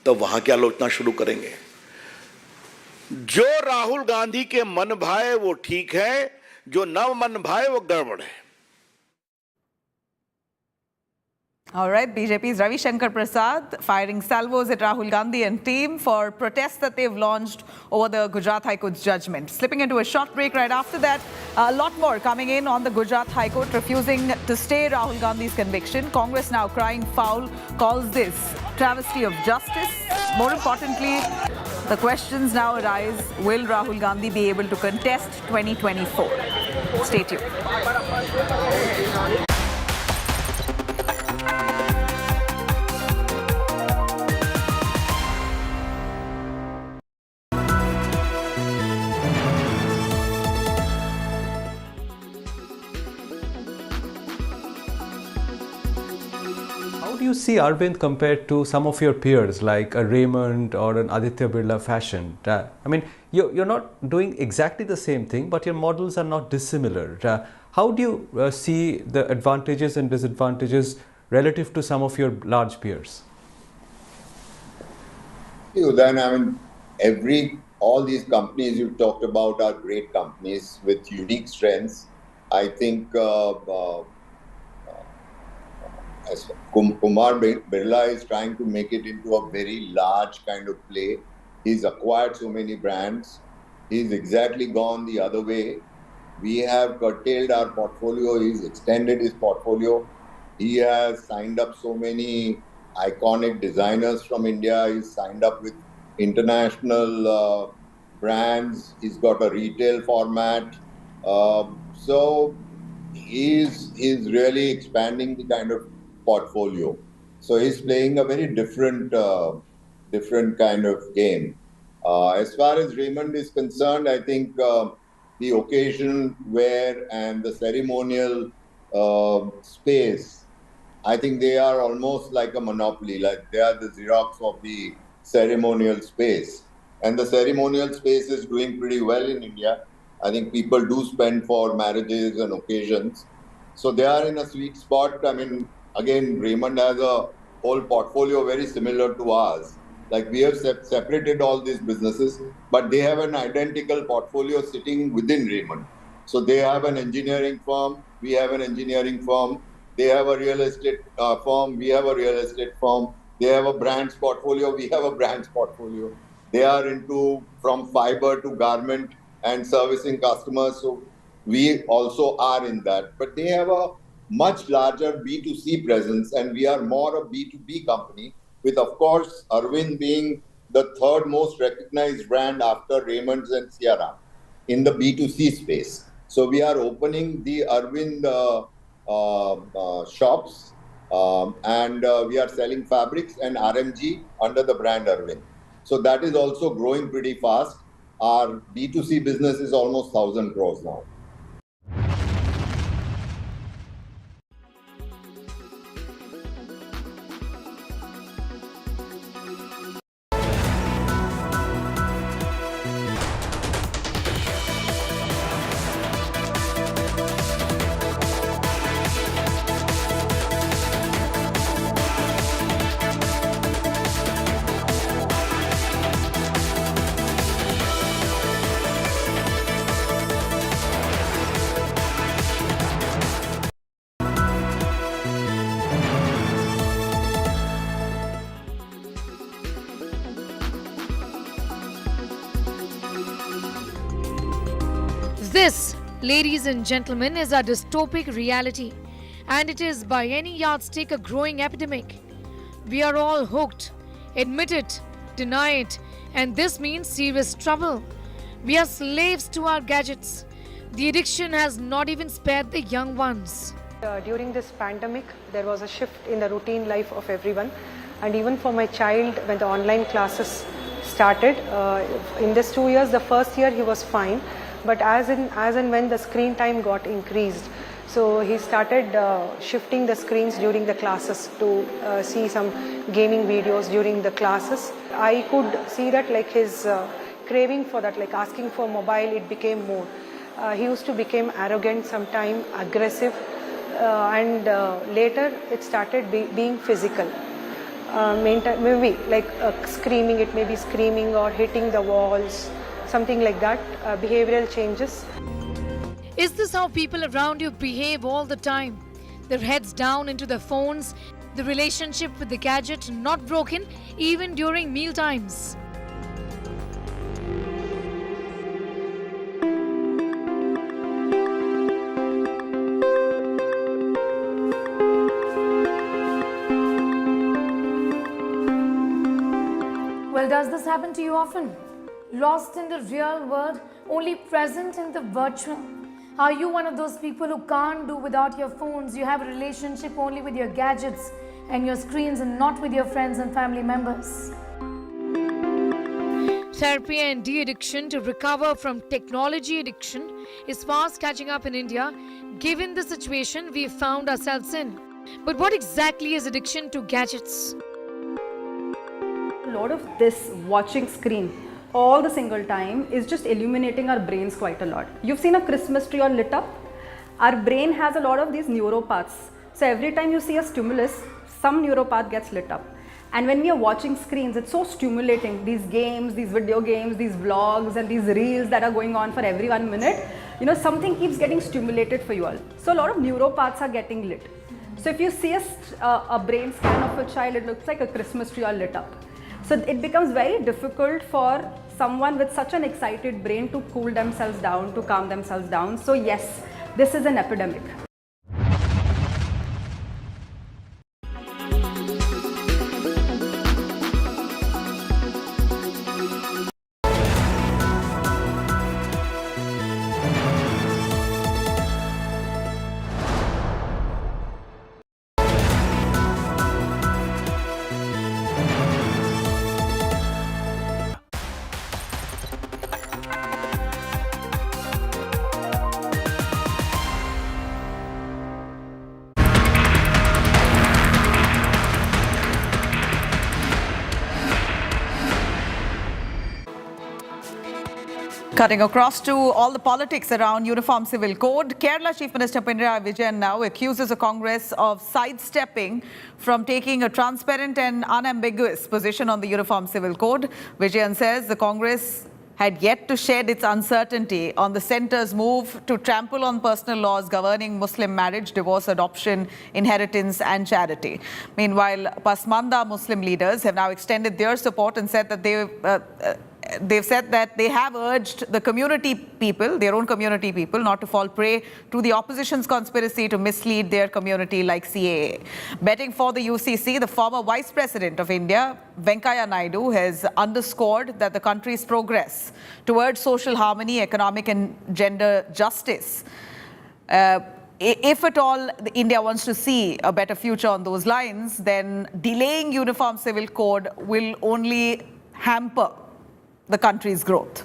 तो वहां की आलोचना शुरू करेंगे। जो राहुल गांधी के मन भाए वो ठीक है, जो न मन भाए वो गड़बड़ है। All right, BJP's Ravi Shankar Prasad firing salvos at Rahul Gandhi and team for protests that they've launched over the Gujarat High Court's judgment. Slipping into a short break right after that, a lot more coming in on the Gujarat High Court refusing to stay Rahul Gandhi's conviction. Congress now crying foul, calls this travesty of justice. More importantly, the questions now arise, will Rahul Gandhi be able to contest 2024? Stay tuned. How do you see Arvind compared to some of your peers like a Raymond or an Aditya Birla fashion? I mean, you're not doing exactly the same thing, but your models are not dissimilar. How do you see the advantages and disadvantages relative to some of your large peers? Then, I mean, all these companies you've talked about are great companies with unique strengths. I think as Kumar Birla is trying to make it into a very large kind of play. He's acquired so many brands. He's exactly gone the other way. We have curtailed our portfolio. He's extended his portfolio. He has signed up so many iconic designers from India. He's signed up with international brands. He's got a retail format. So he's really expanding the kind of portfolio. So he's playing a very different kind of game. As far as Raymond is concerned, I think the occasion wear and the ceremonial space, I think they are almost like a monopoly, like they are the Xerox of the ceremonial space. And the ceremonial space is doing pretty well in India. I think people do spend for marriages and occasions. So they are in a sweet spot. I mean, again, Raymond has a whole portfolio very similar to ours. Like we have separated all these businesses, but they have an identical portfolio sitting within Raymond. So they have an engineering firm, we have an engineering firm, they have a real estate firm, we have a real estate firm, they have a brands portfolio, we have a brands portfolio. They are into from fiber to garment and servicing customers. So we also are in that, but they have a much larger B2C presence, and we are more a B2B company, with, of course, Arvind being the third most recognized brand after Raymond's and Sierra in the B2C space. So we are opening the Arvind shops, and we are selling fabrics and RMG under the brand Arvind. So that is also growing pretty fast. Our B2C business is almost 1,000 crores now. This, ladies and gentlemen, is a dystopic reality, and it is by any yardstick a growing epidemic. We are all hooked. Admit it, deny it, and this means serious trouble. We are slaves to our gadgets. The addiction has not even spared the young ones. During this pandemic, there was a shift in the routine life of everyone, and even for my child, when the online classes started, in this 2 years, the first year he was fine, but as and when the screen time got increased, so he started shifting the screens during the classes to see some gaming videos during the classes. I could see that like his craving for that, like asking for mobile, it became more. He used to become arrogant, sometime aggressive, and later it started being physical. Maybe like screaming, it may be screaming or hitting the walls, something like that, behavioral changes. Is this how people around you behave all the time? Their heads down into their phones, the relationship with the gadget not broken even during meal times. Well, does this happen to you often? Lost in the real world, only present in the virtual? Are you one of those people who can't do without your phones? You have a relationship only with your gadgets and your screens and not with your friends and family members. Therapy and de-addiction to recover from technology addiction is fast catching up in India, given the situation we found ourselves in. But what exactly is addiction to gadgets? A lot of this watching screen all the single time is just illuminating our brains quite a lot. You've seen a Christmas tree all lit up. Our brain has a lot of these neuropaths. So every time you see a stimulus, some neuropath gets lit up. And when we are watching screens, it's so stimulating. These games, these video games, these vlogs and these reels that are going on for every 1 minute, something keeps getting stimulated for you all. So a lot of neuropaths are getting lit. So if you see a brain scan of a child, it looks like a Christmas tree all lit up. So it becomes very difficult for someone with such an excited brain to cool themselves down, to calm themselves down. So yes, this is an epidemic. Cutting across to all the politics around Uniform Civil Code, Kerala Chief Minister Pinarayi Vijayan now accuses the Congress of sidestepping from taking a transparent and unambiguous position on the Uniform Civil Code. Vijayan says the Congress had yet to shed its uncertainty on the centre's move to trample on personal laws governing Muslim marriage, divorce, adoption, inheritance and charity. Meanwhile, Pasmanda Muslim leaders have now extended their support and said that they've said that they have urged the community people, their own community people, not to fall prey to the opposition's conspiracy to mislead their community like CAA. Betting for the UCC, the former Vice President of India, Venkaiah Naidu, has underscored that the country's progress towards social harmony, economic and gender justice, if at all India wants to see a better future on those lines, then delaying Uniform Civil Code will only hamper the country's growth.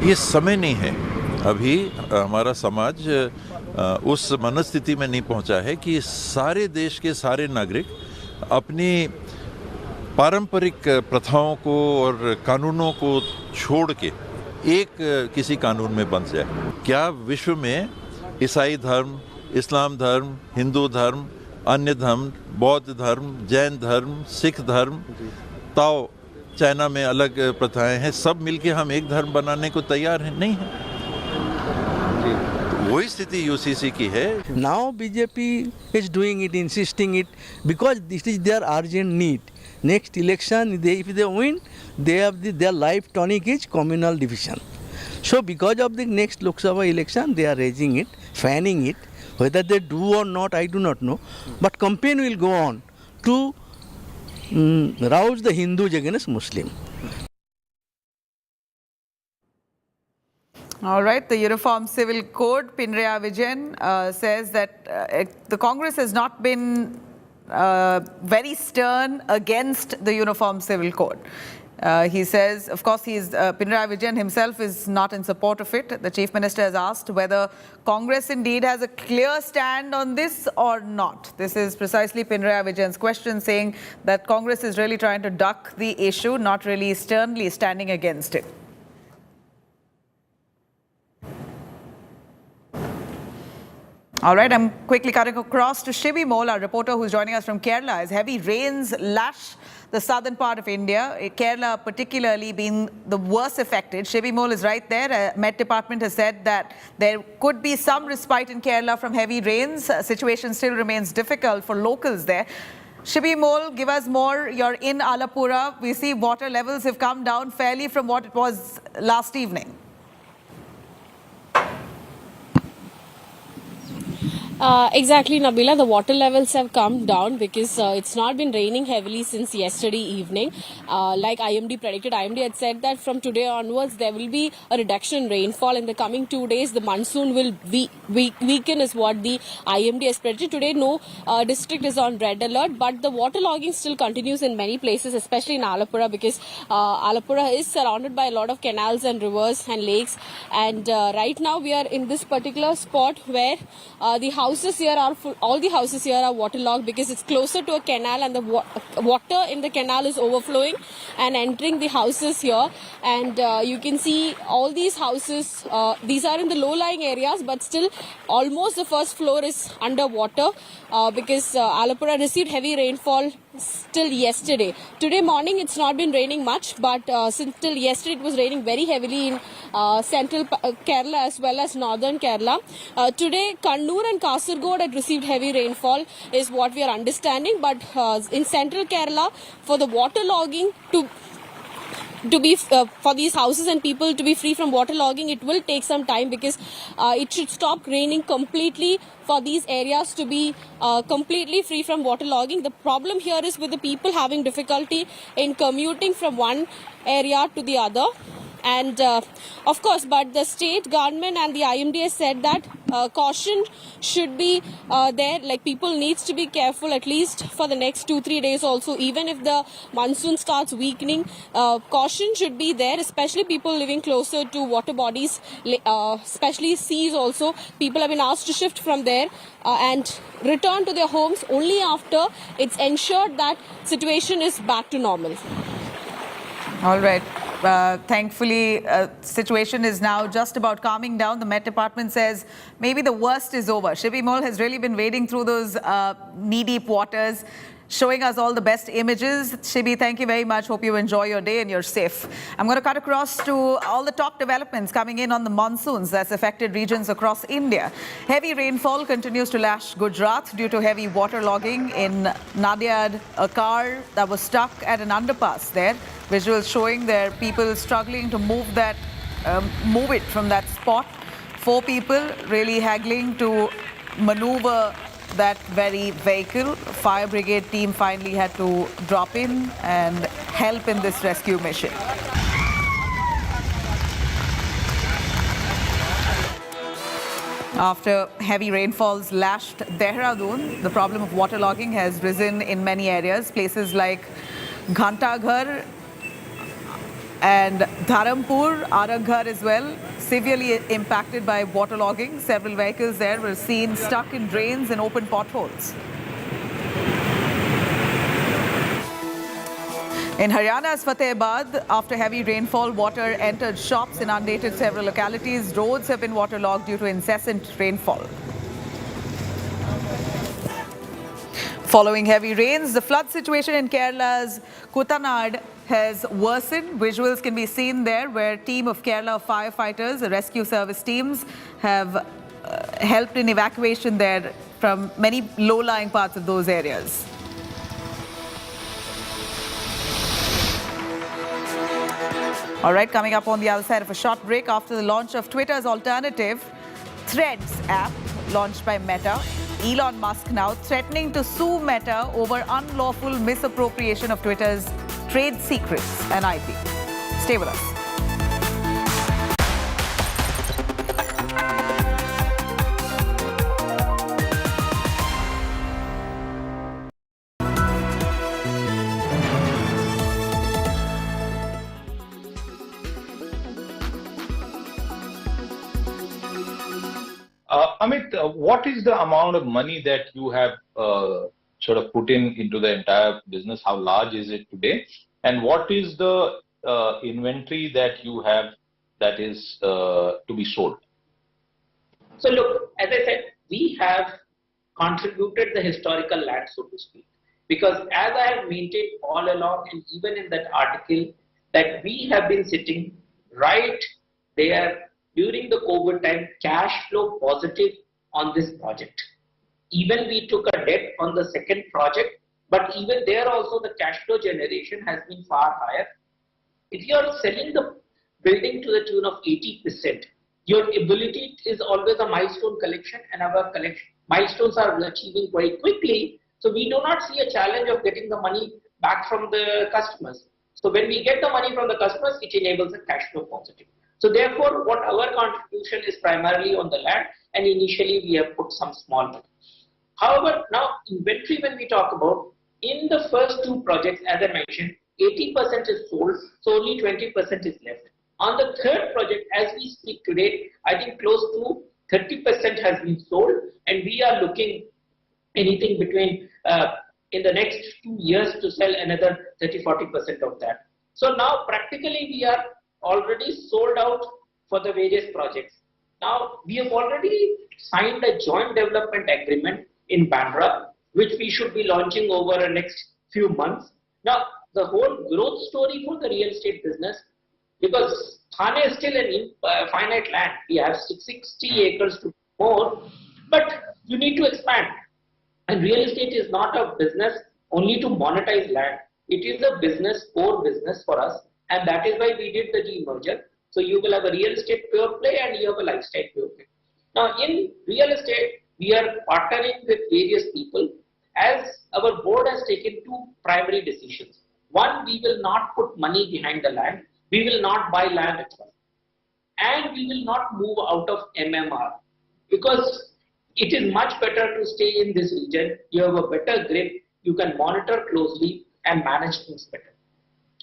ये समय नहीं है, अभी हमारा समाज उस मनस्थिति में नहीं पहुंचा है कि सारे देश के सारे नागरिक अपनी पारंपरिक प्रथाओं को और कानूनों को छोड़ के एक किसी कानून में बंध जाए। क्या विश्व में ईसाई धर्म, इस्लाम धर्म, हिंदू धर्म, अन्य धर्म, बौद्ध धर्म, जैन धर्म, सिख धर्म, ताओ, चाइना में अलग प्रथाएं हैं, सब मिलके हम एक धर्म बनाने को तैयार हैं? नहीं है। वही स्थिति यूसीसी की है। Now BJP is doing it, insisting it, because this is their urgent need. Next election, if they win, they have their life tonic is communal division. So because of the next Lok Sabha election, they are raising it, fanning it. Whether they do or not, I do not know. But campaign will go on to rouse the Hindus against Muslim. All right, the Uniform Civil Code, Pinarayi Vijayan says that the Congress has not been very stern against the Uniform Civil Code. He says, of course, Pinarayi Vijayan himself is not in support of it. The Chief Minister has asked whether Congress indeed has a clear stand on this or not. This is precisely Pinarayi Vijayan's question, saying that Congress is really trying to duck the issue, not really sternly standing against it. All right, I'm quickly cutting across to Shibi Mol, our reporter who's joining us from Kerala. As heavy rains lash the southern part of India, Kerala particularly being the worst affected. Shibi Mol is right there. Met Department has said that there could be some respite in Kerala from heavy rains. Situation still remains difficult for locals there. Shibi Mol, give us more. You're in Alapura. We see water levels have come down fairly from what it was last evening. Exactly, Nabila. The water levels have come down because it's not been raining heavily since yesterday evening. Like IMD predicted, IMD had said that from today onwards there will be a reduction in rainfall. In the coming 2 days, the monsoon will weaken is what the IMD has predicted. Today, no district is on red alert, but the water logging still continues in many places, especially in Alapura, because Alapura is surrounded by a lot of canals and rivers and lakes. And right now we are in this particular spot where the houses here are full, all the houses here are waterlogged because it's closer to a canal, and the water in the canal is overflowing and entering the houses here. And you can see all these houses, these are in the low-lying areas, but still almost the first floor is underwater because Alapura received heavy rainfall till yesterday. Today morning it's not been raining much, but since till yesterday it was raining very heavily in central Kerala as well as northern Kerala. Today Kannur and Kasaragod had received heavy rainfall is what we are understanding, but in central Kerala for the water logging to be for these houses and people to be free from water logging, it will take some time because it should stop raining completely for these areas to be completely free from water logging. The problem here is with the people having difficulty in commuting from one area to the other. And of course, but the state government and the IMD has said that caution should be there, like people needs to be careful at least for the next 2-3 days also. Even if the monsoon starts weakening, caution should be there, especially people living closer to water bodies, especially seas also. People have been asked to shift from there and return to their homes only after it's ensured that situation is back to normal. All right. Thankfully, situation is now just about calming down. The Met Department says maybe the worst is over. Shibi Mol has really been wading through those knee-deep waters, showing us all the best images. Shibi, thank you very much. Hope you enjoy your day and you're safe. I'm going to cut across to all the top developments coming in on the monsoons that's affected regions across India. Heavy rainfall continues to lash Gujarat due to heavy water logging in Nadiad. A car that was stuck at an underpass there. Visuals showing there people struggling to move it from that spot. 4 people really haggling to maneuver that very vehicle. Fire brigade team finally had to drop in and help in this rescue mission. After heavy rainfalls lashed Dehradun, the problem of waterlogging has risen in many areas. Places like Ghantaghar and Dharampur, Araghar as well, severely impacted by waterlogging. Several vehicles there were seen stuck in drains and open potholes. In Haryana's Fatehbad, after heavy rainfall, water entered shops, inundated several localities. Roads have been waterlogged due to incessant rainfall. Following heavy rains, the flood situation in Kerala's Kuttanad has worsened. Visuals can be seen there where a team of Kerala firefighters, the rescue service teams, have helped in evacuation there from many low-lying parts of those areas. All right, coming up on the other side of a short break after the launch of Twitter's alternative Threads app launched by Meta. Elon Musk now threatening to sue Meta over unlawful misappropriation of Twitter's trade secrets and IP. Stay with us. Amit, what is the amount of money that you have sort of put into the entire business? How large is it today? And what is the inventory that you have that is to be sold? So look, as I said, we have contributed the historical land, so to speak, because as I have maintained all along, and even in that article, that we have been sitting right there during the COVID time, cash flow positive on this project. Even we took a debt on the second project, but even there also the cash flow generation has been far higher. If you are selling the building to the tune of 80%, your ability is always a milestone collection, and our collection milestones are achieving very quickly. So we do not see a challenge of getting the money back from the customers. So when we get the money from the customers, it enables a cash flow positive. So therefore, what our contribution is primarily on the land, and initially we have put some small money. However, now inventory, when we talk about, in the first two projects, as I mentioned, 80% is sold, so only 20% is left. On the third project, as we speak today, I think close to 30% has been sold, and we are looking anything between in the next 2 years to sell another 30-40% of that. So now practically we are already sold out for the various projects. Now we have already signed a joint development agreement in Bandra, which we should be launching over the next few months. Now the whole growth story for the real estate business, because Thane is still an finite land. We have 60 acres to more, but you need to expand. And real estate is not a business only to monetize land. It is a business, core business for us, and that is why we did the demerger. So you will have a real estate pure play and you have a lifestyle pure play. Now in real estate, we are partnering with various people, as our board has taken two primary decisions. One, we will not put money behind the land. We will not buy land at all. And we will not move out of MMR, because it is much better to stay in this region. You have a better grip, you can monitor closely and manage things better.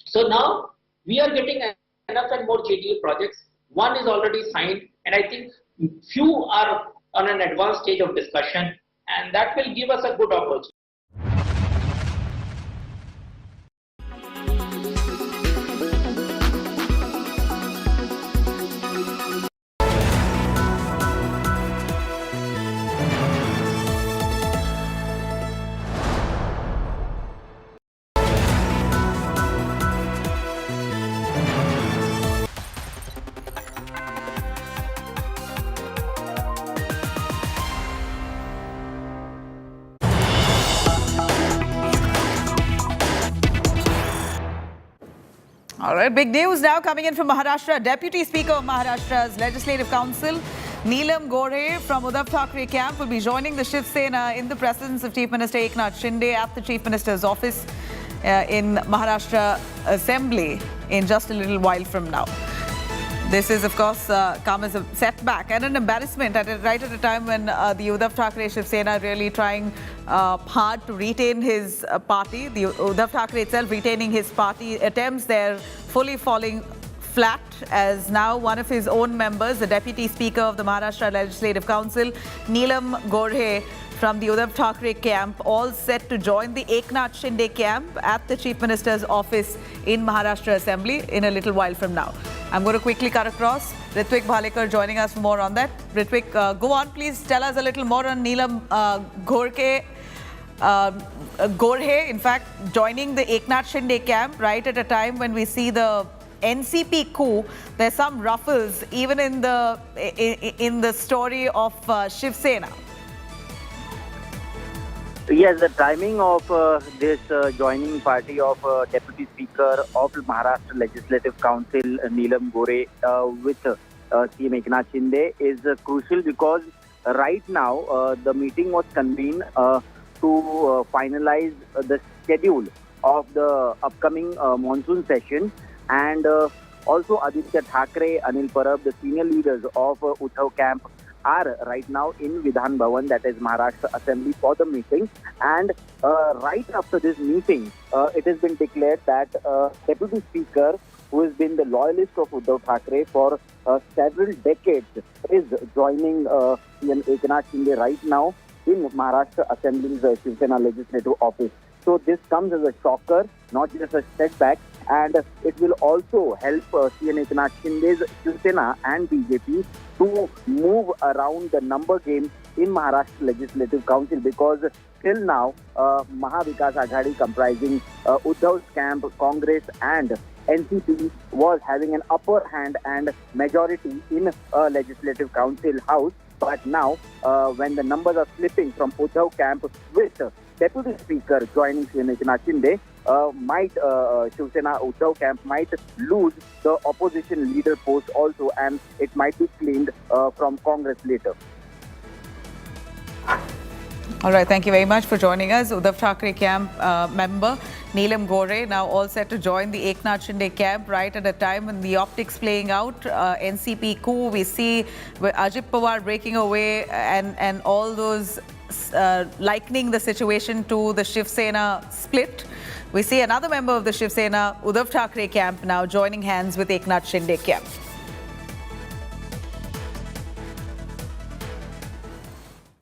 So now we are getting enough and more JDA projects. One is already signed, and I think few are on an advanced stage of discussion, and that will give us a good opportunity. All right, big news now coming in from Maharashtra. Deputy Speaker of Maharashtra's Legislative Council, Neelam Gore from Uddhav Thackeray camp, will be joining the Shiv Sena in the presence of Chief Minister Eknath Shinde at the Chief Minister's office in Maharashtra Assembly in just a little while from now. This is, of course, come as a setback and an embarrassment right at a time when the Uddhav Thackeray Shiv Sena are really trying hard to retain his party. The Uddhav Thackeray itself retaining his party attempts, they're fully falling flat, as now one of his own members, the Deputy Speaker of the Maharashtra Legislative Council, Neelam Gore from the Uddhav Thackeray camp, all set to join the Eknath Shinde camp at the Chief Minister's office in Maharashtra Assembly in a little while from now. I'm going to quickly cut across. Ritvik Bhalekar joining us for more on that. Ritvik, go on, please tell us a little more on Neelam Gore, in fact, joining the Eknath Shinde camp right at a time when we see the NCP coup. There's some ruffles even in the story of Shiv Sena. Yes, the timing of this joining party of Deputy Speaker of Maharashtra Legislative Council, Neelam Gore, with CM Eknath Shinde is crucial, because right now the meeting was convened to finalize the schedule of the upcoming monsoon session, and also Aditya Thackeray, Anil Parab, the senior leaders of Uddhav camp, are right now in Vidhan Bhavan, that is Maharashtra Assembly, for the meeting. And right after this meeting, it has been declared that Deputy Speaker who has been the loyalist of Uddhav Thackeray for several decades, is joining CM Eknath Shinde right now in Maharashtra Assembly's Shiv Sena legislative office. So this comes as a shocker, not just a setback, and it will also help CM Eknath Shinde's Shiv Sena and BJP to move around the number game in Maharashtra Legislative Council, because till now Maha Vikas Aghadi comprising Uddhav's camp, Congress and NCP was having an upper hand and majority in Legislative Council house. But now when the numbers are slipping from Uddhav camp with Deputy Speaker joining CM Eknath Shinde, Shiv Sena Uddhav camp might lose the opposition leader post also, and it might be claimed from Congress later. All right, thank you very much for joining us. Uddhav Thackeray camp member Neelam Gore now all set to join the Eknath Shinde camp right at a time when the optics playing out. NCP coup, we see Ajit Pawar breaking away and all those likening the situation to the Shiv Sena split. We see another member of the Shiv Sena, Uddhav Thackeray camp, now joining hands with Eknath Shinde camp.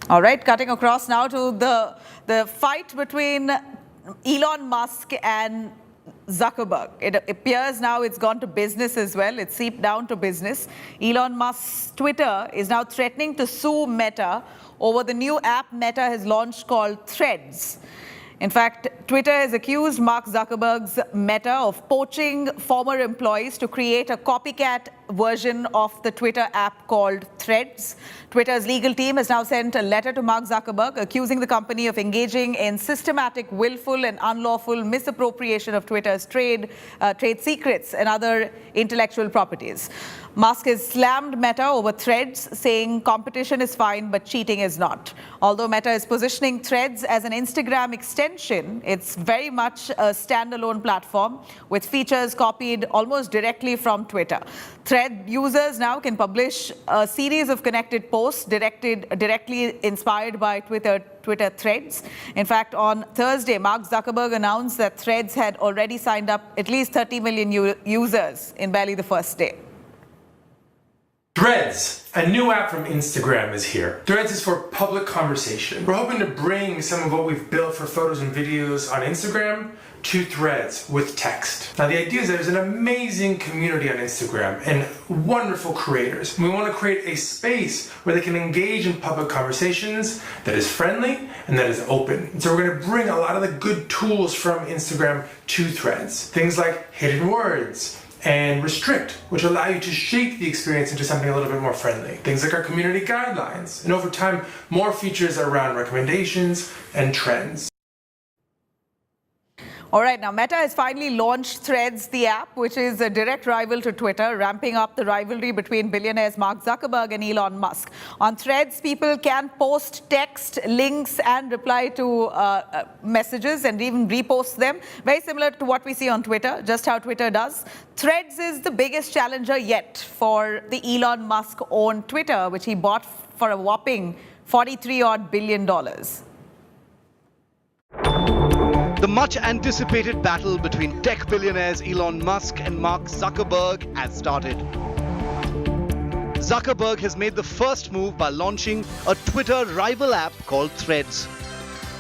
All right, cutting across now to the fight between Elon Musk and Zuckerberg. It appears now it's gone to business as well. It's seeped down to business. Elon Musk's Twitter is now threatening to sue Meta over the new app Meta has launched called Threads. In fact, Twitter has accused Mark Zuckerberg's Meta of poaching former employees to create a copycat version of the Twitter app called Threads. Twitter's legal team has now sent a letter to Mark Zuckerberg accusing the company of engaging in systematic, willful and unlawful misappropriation of Twitter's trade secrets and other intellectual properties. Musk has slammed Meta over Threads, saying competition is fine, but cheating is not. Although Meta is positioning Threads as an Instagram extension, it's very much a standalone platform with features copied almost directly from Twitter. Thread users now can publish a series of connected posts directly inspired by Twitter Threads. In fact, on Thursday, Mark Zuckerberg announced that Threads had already signed up at least 30 million users in barely the first day. Threads, a new app from Instagram, is here. Threads is for public conversation. We're hoping to bring some of what we've built for photos and videos on Instagram to Threads with text. Now the idea is that there's an amazing community on Instagram and wonderful creators. We want to create a space where they can engage in public conversations that is friendly and that is open. And so we're going to bring a lot of the good tools from Instagram to Threads. Things like hidden words and restrict, which allow you to shape the experience into something a little bit more friendly. Things like our community guidelines, and over time, more features around recommendations and trends. All right, now Meta has finally launched Threads, the app, which is a direct rival to Twitter, ramping up the rivalry between billionaires Mark Zuckerberg and Elon Musk. On Threads, people can post text, links, and reply to messages and even repost them. Very similar to what we see on Twitter, just how Twitter does. Threads is the biggest challenger yet for the Elon Musk-owned Twitter, which he bought for a whopping $43 billion. The much-anticipated battle between tech billionaires Elon Musk and Mark Zuckerberg has started. Zuckerberg has made the first move by launching a Twitter rival app called Threads.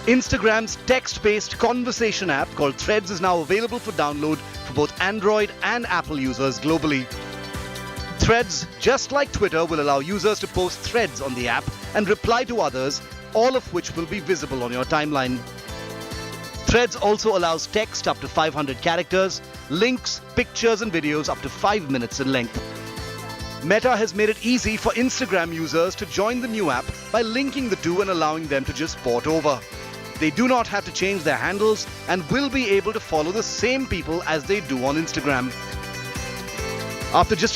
Instagram's text-based conversation app called Threads is now available for download for both Android and Apple users globally. Threads, just like Twitter, will allow users to post threads on the app and reply to others, all of which will be visible on your timeline. Threads also allows text up to 500 characters, links, pictures and videos up to 5 minutes in length. Meta has made it easy for Instagram users to join the new app by linking the two and allowing them to just port over. They do not have to change their handles and will be able to follow the same people as they do on Instagram. After just a